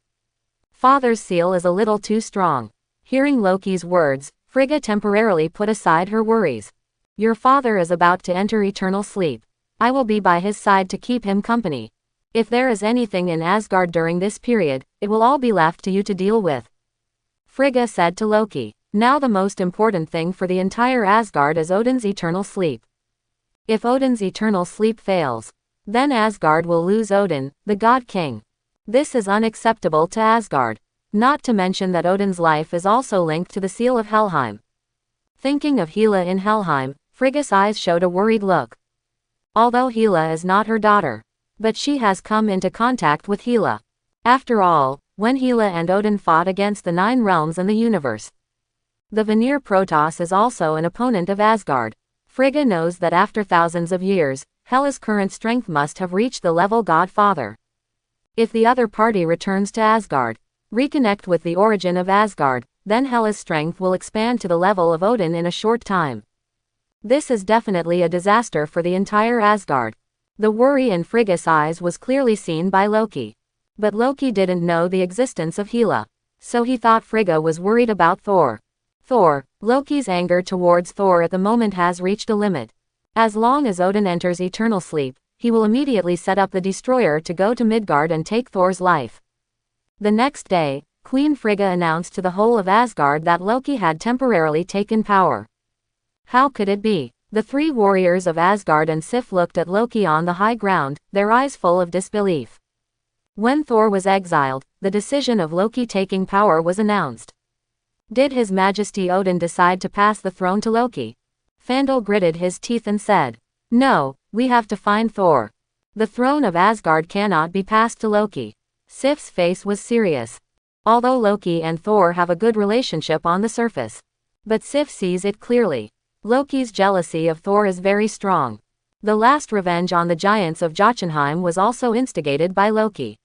Father's seal is a little too strong. Hearing Loki's words, Frigga temporarily put aside her worries. Your father is about to enter eternal sleep. I will be by his side to keep him company. If there is anything in Asgard during this period, it will all be left to you to deal with. Frigga said to Loki, now the most important thing for the entire Asgard is Odin's eternal sleep. If Odin's eternal sleep fails, then Asgard will lose Odin, the God King. This is unacceptable to Asgard. Not to mention that Odin's life is also linked to the seal of Helheim. Thinking of Hela in Helheim, Frigga's eyes showed a worried look. Although Hela is not her daughter, but she has come into contact with Hela. After all, when Hela and Odin fought against the 9 realms and the universe, the Vanir Protoss is also an opponent of Asgard. Frigga knows that after thousands of years, Hela's current strength must have reached the level God-Father. If the other party returns to Asgard, reconnect with the origin of Asgard, then Hela's strength will expand to the level of Odin in a short time. This is definitely a disaster for the entire Asgard. The worry in Frigga's eyes was clearly seen by Loki. But Loki didn't know the existence of Hela. So he thought Frigga was worried about Thor. Loki's anger towards Thor at the moment has reached a limit. As long as Odin enters eternal sleep, he will immediately set up the destroyer to go to Midgard and take Thor's life. The next day, Queen Frigga announced to the whole of Asgard that Loki had temporarily taken power. How could it be? The three warriors of Asgard and Sif looked at Loki on the high ground, their eyes full of disbelief. When Thor was exiled, the decision of Loki taking power was announced. Did His Majesty Odin decide to pass the throne to Loki? Fandel gritted his teeth and said, "No, we have to find Thor. The throne of Asgard cannot be passed to Loki." Sif's face was serious. Although Loki and Thor have a good relationship on the surface. But Sif sees it clearly. Loki's jealousy of Thor is very strong. The last revenge on the giants of Jotunheim was also instigated by Loki.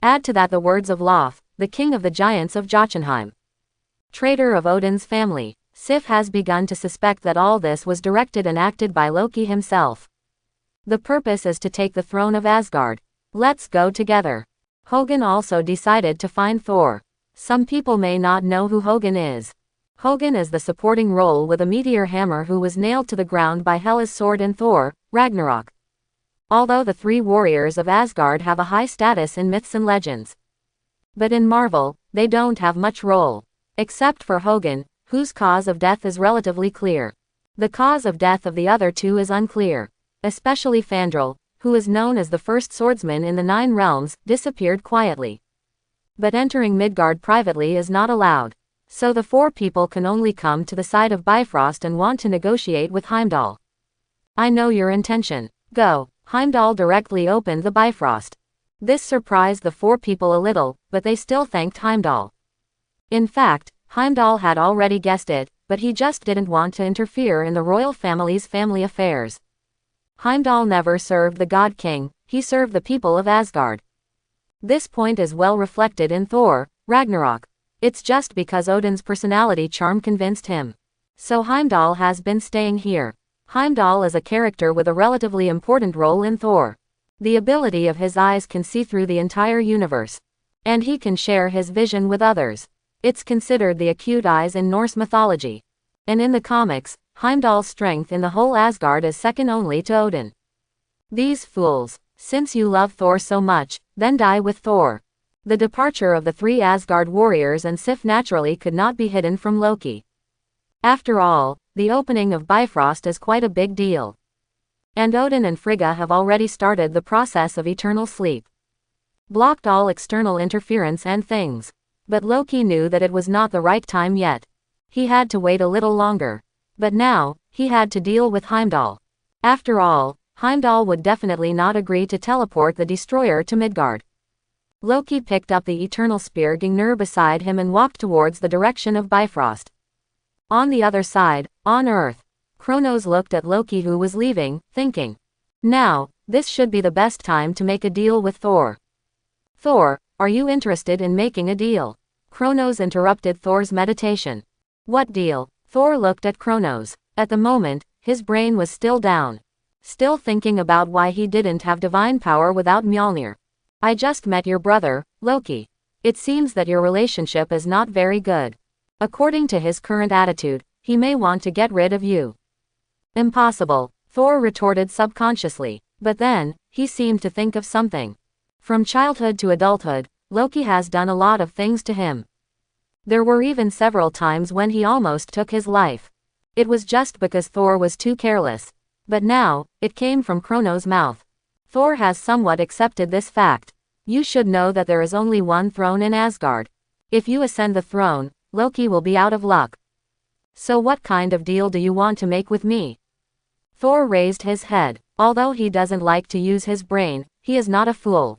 Add to that the words of Lof, the king of the giants of Jotunheim, traitor of Odin's family. Sif has begun to suspect that all this was directed and acted by Loki himself. The purpose is to take the throne of Asgard. Let's go together. Hogun also decided to find Thor. Some people may not know who Hogun is. Hogun is the supporting role with a meteor hammer who was nailed to the ground by Hela's sword in Thor, Ragnarok. Although the three warriors of Asgard have a high status in myths and legends. But in Marvel, they don't have much role. Except for Hogun, whose cause of death is relatively clear. The cause of death of the other two is unclear. Especially Fandral, who is known as the first swordsman in the Nine Realms, disappeared quietly. But entering Midgard privately is not allowed. So the four people can only come to the side of Bifrost and want to negotiate with Heimdall. I know your intention. Go. Heimdall directly opened the Bifrost. This surprised the four people a little, but they still thanked Heimdall. In fact, Heimdall had already guessed it, but he just didn't want to interfere in the royal family's family affairs. Heimdall never served the God King, he served the people of Asgard. This point is well reflected in Thor, Ragnarok. It's just because Odin's personality charm convinced him. So Heimdall has been staying here. Heimdall is a character with a relatively important role in Thor. The ability of his eyes can see through the entire universe. And he can share his vision with others. It's considered the acute eyes in Norse mythology. And in the comics, Heimdall's strength in the whole Asgard is second only to Odin. These fools. Since you love Thor so much, then die with Thor. The departure of the three Asgard warriors and Sif naturally could not be hidden from Loki. After all, the opening of Bifrost is quite a big deal. And Odin and Frigga have already started the process of eternal sleep. Blocked all external interference and things. But Loki knew that it was not the right time yet. He had to wait a little longer. But now, he had to deal with Heimdall. After all, Heimdall would definitely not agree to teleport the destroyer to Midgard. Loki picked up the eternal spear Gungnir beside him and walked towards the direction of Bifrost. On the other side, on Earth, Kronos looked at Loki who was leaving, thinking, "Now, this should be the best time to make a deal with Thor." "Thor, are you interested in making a deal?" Kronos interrupted Thor's meditation. "What deal?" Thor looked at Kronos. At the moment, his brain was still down. Still thinking about why he didn't have divine power without Mjolnir. "I just met your brother, Loki. It seems that your relationship is not very good. According to his current attitude, he may want to get rid of you." "Impossible," Thor retorted subconsciously. But then, he seemed to think of something. From childhood to adulthood, Loki has done a lot of things to him. There were even several times when he almost took his life. It was just because Thor was too careless. But now, it came from Kronos' mouth. Thor has somewhat accepted this fact. "You should know that there is only one throne in Asgard. If you ascend the throne, Loki will be out of luck. So what kind of deal do you want to make with me?" Thor raised his head. Although he doesn't like to use his brain, he is not a fool.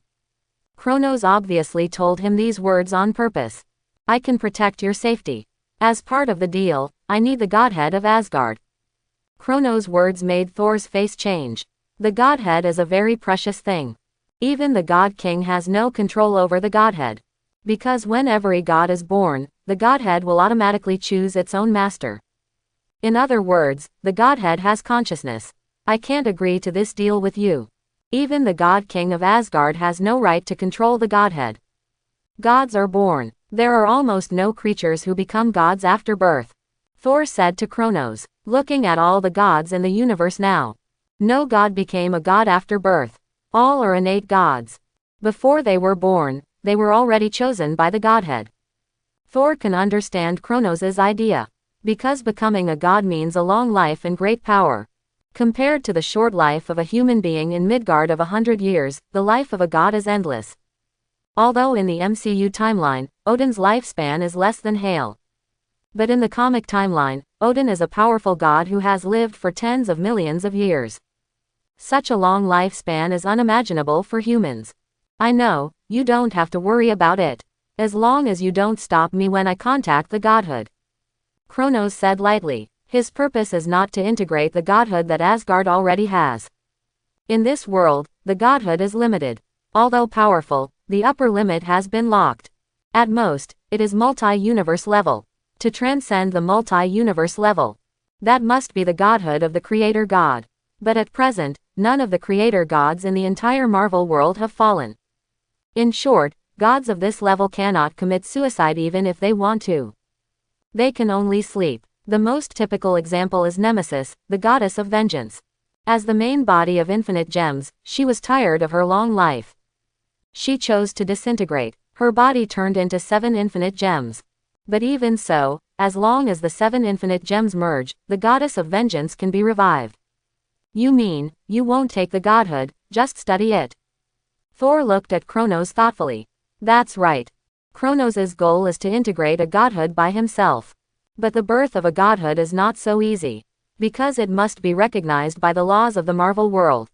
Kronos obviously told him these words on purpose. "I can protect your safety. As part of the deal, I need the Godhead of Asgard." Kronos' words made Thor's face change. The Godhead is a very precious thing. Even the God King has no control over the Godhead. Because when every god is born, the Godhead will automatically choose its own master. In other words, the Godhead has consciousness. "I can't agree to this deal with you. Even the God King of Asgard has no right to control the Godhead. Gods are born. There are almost no creatures who become gods after birth," Thor said to Kronos. "Looking at all the gods in the universe now, no god became a god after birth. All are innate gods. Before they were born, they were already chosen by the Godhead. Thor can understand Kronos' idea. Because becoming a god means a long life and great power. Compared to the short life of a human being in Midgard of 100 years, the life of a god is endless. Although in the MCU timeline, Odin's lifespan is less than Hale. But in the comic timeline, Odin is a powerful god who has lived for tens of millions of years. Such a long lifespan is unimaginable for humans. I know, you don't have to worry about it. As long as you don't stop me when I contact the godhood. Kronos said lightly. His purpose is not to integrate the godhood that Asgard already has. In this world, the godhood is limited. Although powerful, the upper limit has been locked. At most, it is multi-universe level. To transcend the multi-universe level, that must be the godhood of the creator god. But at present, none of the creator gods in the entire Marvel world have fallen. In short, gods of this level cannot commit suicide even if they want to. They can only sleep. The most typical example is Nemesis, the goddess of vengeance. As the main body of infinite gems, she was tired of her long life. She chose to disintegrate. Her body turned into 7 infinite gems. But even so, as long as the 7 infinite gems merge, the goddess of vengeance can be revived. You mean, you won't take the godhood, just study it? Thor looked at Kronos thoughtfully. That's right. Kronos' goal is to integrate a godhood by himself. But the birth of a godhood is not so easy. Because it must be recognized by the laws of the Marvel world.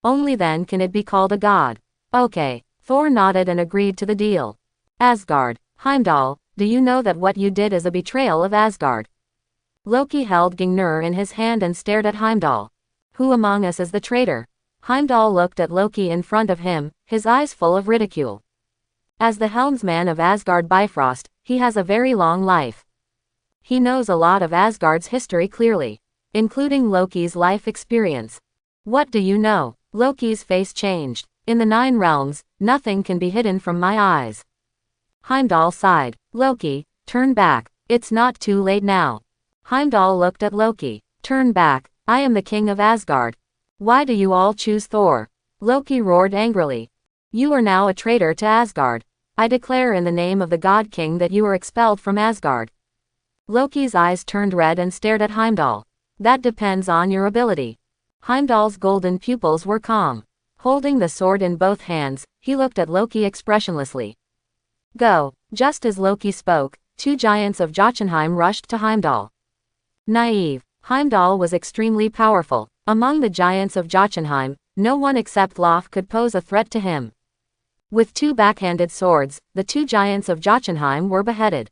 Only then can it be called a god. Okay. Thor nodded and agreed to the deal. Asgard. Heimdall, do you know that what you did is a betrayal of Asgard? Loki held Gungnir in his hand and stared at Heimdall. Who among us is the traitor? Heimdall looked at Loki in front of him, his eyes full of ridicule. As the helmsman of Asgard Bifrost, he has a very long life. He knows a lot of Asgard's history clearly, including Loki's life experience. What do you know? Loki's face changed. In the 9 realms, nothing can be hidden from my eyes. Heimdall sighed. Loki, turn back. It's not too late now. Heimdall looked at Loki. Turn back. I am the king of Asgard. Why do you all choose Thor? Loki roared angrily. You are now a traitor to Asgard. I declare in the name of the God King that you are expelled from Asgard. Loki's eyes turned red and stared at Heimdall. That depends on your ability. Heimdall's golden pupils were calm. Holding the sword in both hands, he looked at Loki expressionlessly. Go. Just as Loki spoke, 2 giants of Jotunheim rushed to Heimdall. Naive. Heimdall was extremely powerful. Among the giants of Jotunheim, no one except Lof could pose a threat to him. With 2 backhanded swords, the 2 giants of Jotunheim were beheaded.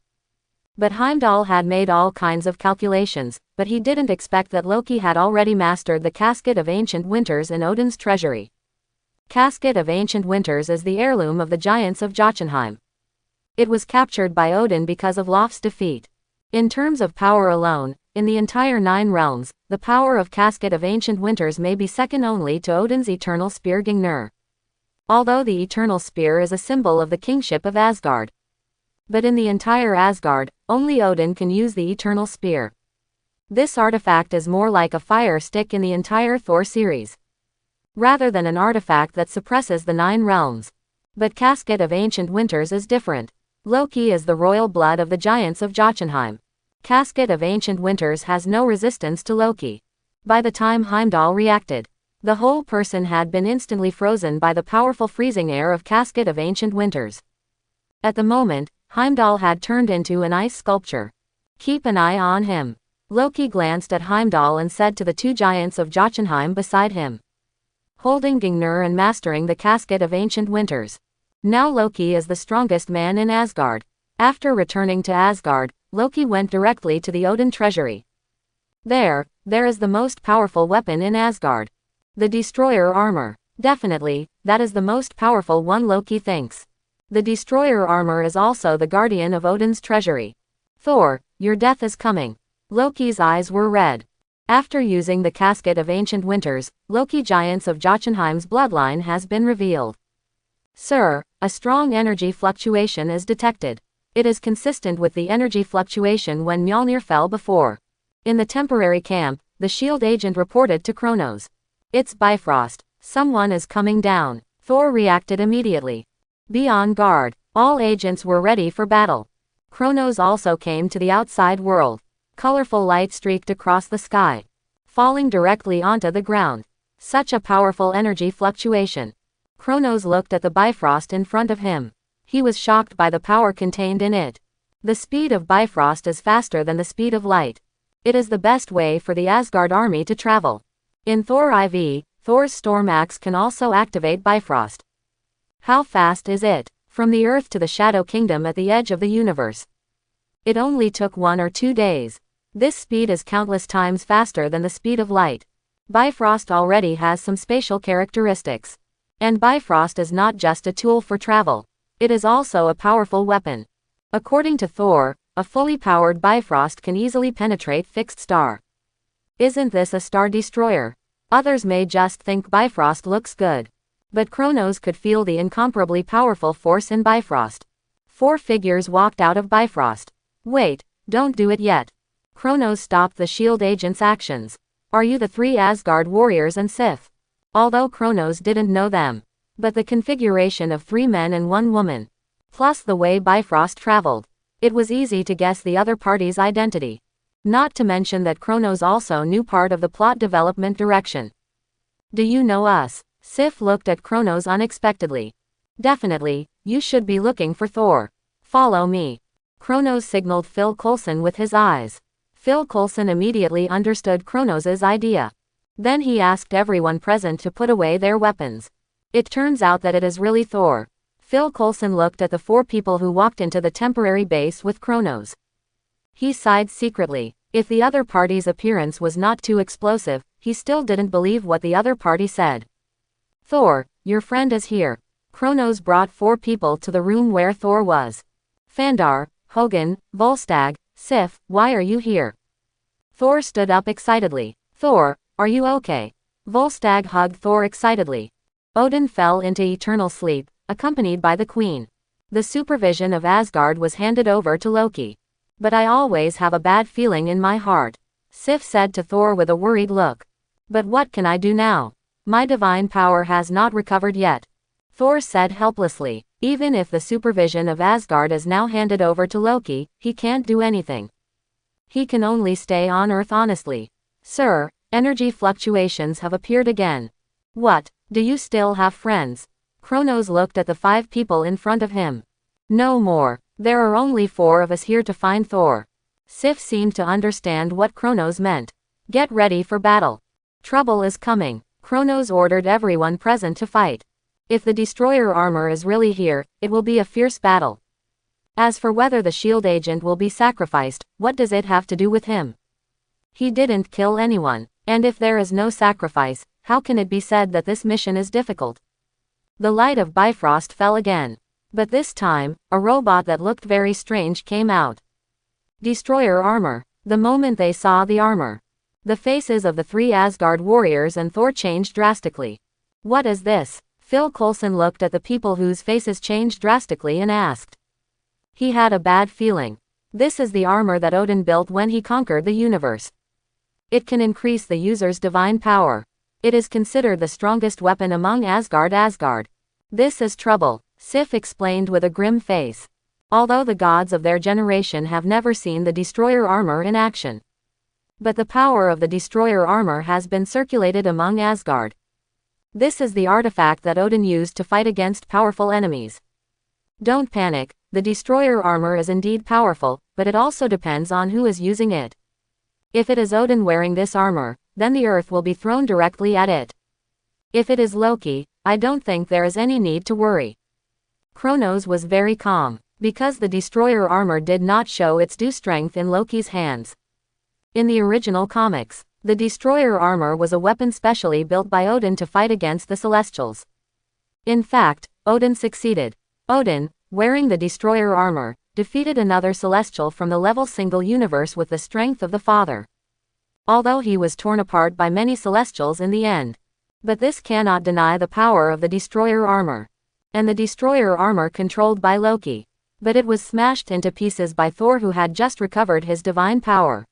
But Heimdall had made all kinds of calculations, but he didn't expect that Loki had already mastered the Casket of Ancient Winters in Odin's treasury. Casket of Ancient Winters is the heirloom of the giants of Jotunheim. It was captured by Odin because of Lof's defeat. In terms of power alone, in the entire 9 realms, the power of Casket of Ancient Winters may be second only to Odin's eternal spear Gungnir. Although the eternal spear is a symbol of the kingship of Asgard. But in the entire Asgard, only Odin can use the eternal spear. This artifact is more like a fire stick in the entire Thor series, rather than an artifact that suppresses the 9 realms. But Casket of Ancient Winters is different. Loki is the royal blood of the giants of Jotunheim. Casket of Ancient Winters has no resistance to Loki. By the time Heimdall reacted, the whole person had been instantly frozen by the powerful freezing air of Casket of Ancient Winters. At the moment, Heimdall had turned into an ice sculpture. Keep an eye on him. Loki glanced at Heimdall and said to the 2 giants of Jotunheim beside him, holding Gungnir and mastering the Casket of Ancient Winters. Now Loki is the strongest man in Asgard. After returning to Asgard, Loki went directly to the Odin treasury. There is the most powerful weapon in Asgard. The Destroyer armor. Definitely, that is the most powerful one, Loki thinks. The Destroyer armor is also the guardian of Odin's treasury. Thor, your death is coming. Loki's eyes were red. After using the Casket of Ancient Winters, Loki giants of Jotunheim's bloodline has been revealed. Sir, a strong energy fluctuation is detected. It is consistent with the energy fluctuation when Mjolnir fell before. In the temporary camp, the SHIELD agent reported to Kronos. It's Bifrost. Someone is coming down. Thor reacted immediately. Be on guard. All agents were ready for battle. Kronos also came to the outside world. Colorful light streaked across the sky, falling directly onto the ground. Such a powerful energy fluctuation. Kronos looked at the Bifrost in front of him. He was shocked by the power contained in it. The speed of Bifrost is faster than the speed of light. It is the best way for the Asgard army to travel. In Thor IV, Thor's Storm Axe can also activate Bifrost. How fast is it? From the Earth to the Shadow Kingdom at the edge of the universe. It only took 1 or 2 days. This speed is countless times faster than the speed of light. Bifrost already has some spatial characteristics. And Bifrost is not just a tool for travel. It is also a powerful weapon. According to Thor, a fully powered Bifrost can easily penetrate fixed star. Isn't this a star destroyer? Others may just think Bifrost looks good. But Kronos could feel the incomparably powerful force in Bifrost. 4 figures walked out of Bifrost. Wait, don't do it yet. Kronos stopped the shield agent's actions. Are you the 3 Asgard warriors and Sif? Although Kronos didn't know them. But the configuration of 3 men and 1 woman. Plus the way Bifrost traveled. It was easy to guess the other party's identity. Not to mention that Kronos also knew part of the plot development direction. Do you know us? Sif looked at Kronos unexpectedly. Definitely, you should be looking for Thor. Follow me. Kronos signaled Phil Coulson with his eyes. Phil Coulson immediately understood Kronos's idea. Then he asked everyone present to put away their weapons. It turns out that it is really Thor. Phil Coulson looked at the 4 people who walked into the temporary base with Kronos. He sighed secretly. If the other party's appearance was not too explosive, he still didn't believe what the other party said. Thor, your friend is here. Kronos brought 4 people to the room where Thor was. Fandar, Hogun, Volstagg, Sif, why are you here? Thor stood up excitedly. Thor, are you okay? Volstagg hugged Thor excitedly. Odin fell into eternal sleep, accompanied by the queen. The supervision of Asgard was handed over to Loki. But I always have a bad feeling in my heart, Sif said to Thor with a worried look. But what can I do now? My divine power has not recovered yet. Thor said helplessly. Even if the supervision of Asgard is now handed over to Loki, he can't do anything. He can only stay on Earth honestly. Sir, energy fluctuations have appeared again. What, do you still have friends? Kronos looked at the 5 people in front of him. No more. There are only 4 of us here to find Thor. Sif seemed to understand what Kronos meant. Get ready for battle. Trouble is coming. Kronos ordered everyone present to fight. If the destroyer armor is really here, it will be a fierce battle. As for whether the shield agent will be sacrificed, what does it have to do with him? He didn't kill anyone, and if there is no sacrifice, how can it be said that this mission is difficult? The light of Bifrost fell again. But this time, a robot that looked very strange came out. Destroyer armor. The moment they saw the armor, the faces of the 3 Asgard warriors and Thor changed drastically. What is this? Phil Coulson looked at the people whose faces changed drastically and asked. He had a bad feeling. This is the armor that Odin built when he conquered the universe. It can increase the user's divine power. It is considered the strongest weapon among Asgard. This is trouble, Sif explained with a grim face. Although the gods of their generation have never seen the destroyer armor in action. But the power of the destroyer armor has been circulated among Asgard. This is the artifact that Odin used to fight against powerful enemies. Don't panic, the destroyer armor is indeed powerful, but it also depends on who is using it. If it is Odin wearing this armor, then the earth will be thrown directly at it. If it is Loki, I don't think there is any need to worry. Kronos was very calm, because the destroyer armor did not show its due strength in Loki's hands. In the original comics, the destroyer armor was a weapon specially built by Odin to fight against the Celestials. In fact, Odin succeeded. Odin, wearing the destroyer armor, defeated another Celestial from the level single universe with the strength of the Father. Although he was torn apart by many Celestials in the end. But this cannot deny the power of the destroyer armor. And the destroyer armor controlled by Loki. But it was smashed into pieces by Thor, who had just recovered his divine power.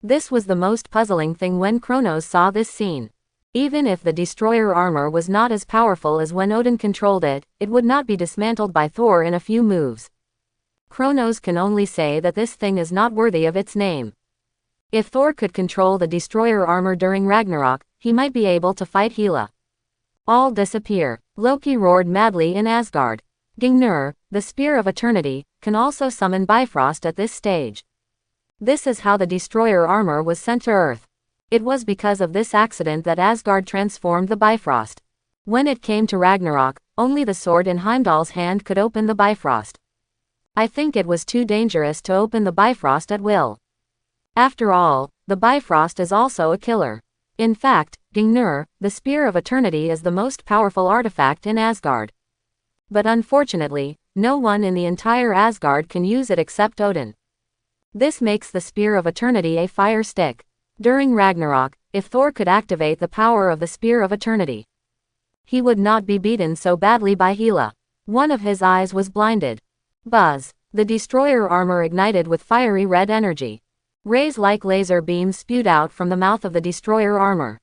This was the most puzzling thing when Kronos saw this scene. Even if the destroyer armor was not as powerful as when Odin controlled it, it would not be dismantled by Thor in a few moves. Kronos can only say that this thing is not worthy of its name. If Thor could control the destroyer armor during Ragnarok, he might be able to fight Hela. All disappear. Loki roared madly in Asgard. Gungnir, the Spear of Eternity, can also summon Bifrost at this stage. This is how the destroyer armor was sent to Earth. It was because of this accident that Asgard transformed the Bifrost. When it came to Ragnarok, only the sword in Heimdall's hand could open the Bifrost. I think it was too dangerous to open the Bifrost at will. After all, the Bifrost is also a killer. In fact, Gungnir, the Spear of Eternity, is the most powerful artifact in Asgard. But unfortunately, no one in the entire Asgard can use it except Odin. This makes the Spear of Eternity a fire stick. During Ragnarok, if Thor could activate the power of the Spear of Eternity, he would not be beaten so badly by Hela. One of his eyes was blinded. Buzz! The destroyer armor ignited with fiery red energy. Rays like laser beams spewed out from the mouth of the destroyer armor.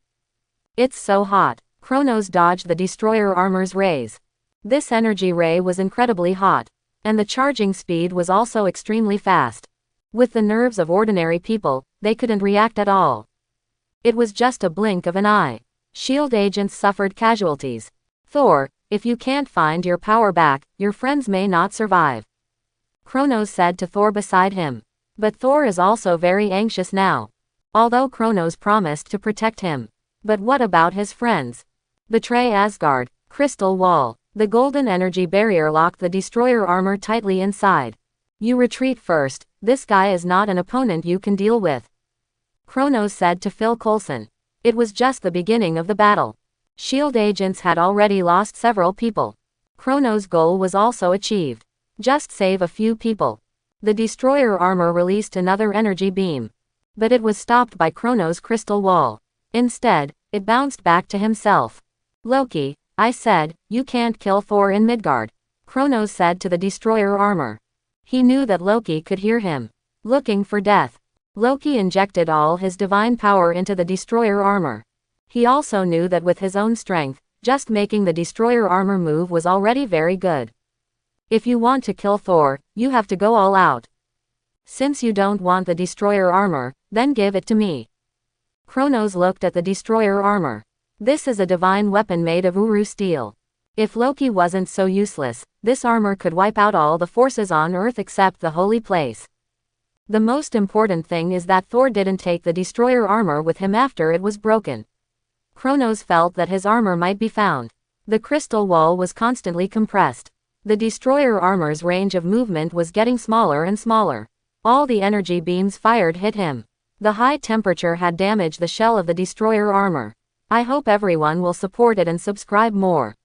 It's so hot. Kronos dodged the destroyer armor's rays. This energy ray was incredibly hot, and the charging speed was also extremely fast. With the nerves of ordinary people, they couldn't react at all. It was just a blink of an eye. SHIELD agents suffered casualties. Thor, if you can't find your power back, your friends may not survive, Kronos said to Thor beside him. But Thor is also very anxious now. Although Kronos promised to protect him. But what about his friends? Betray Asgard. Crystal wall. The golden energy barrier locked the destroyer armor tightly inside. You retreat first, this guy is not an opponent you can deal with, Kronos said to Phil Coulson. It was just the beginning of the battle. SHIELD agents had already lost several people. Kronos' goal was also achieved. Just save a few people. The destroyer armor released another energy beam. But it was stopped by Kronos' crystal wall. Instead, it bounced back to himself. Loki, I said, you can't kill Thor in Midgard, Kronos said to the destroyer armor. He knew that Loki could hear him. Looking for death. Loki injected all his divine power into the destroyer armor. He also knew that with his own strength, just making the destroyer armor move was already very good. If you want to kill Thor, you have to go all out. Since you don't want the destroyer armor, then give it to me. Kronos looked at the destroyer armor. This is a divine weapon made of Uru steel. If Loki wasn't so useless, this armor could wipe out all the forces on Earth except the holy place. The most important thing is that Thor didn't take the destroyer armor with him after it was broken. Kronos felt that his armor might be found. The crystal wall was constantly compressed. The destroyer armor's range of movement was getting smaller and smaller. All the energy beams fired hit him. The high temperature had damaged the shell of the destroyer armor. I hope everyone will support it and subscribe more.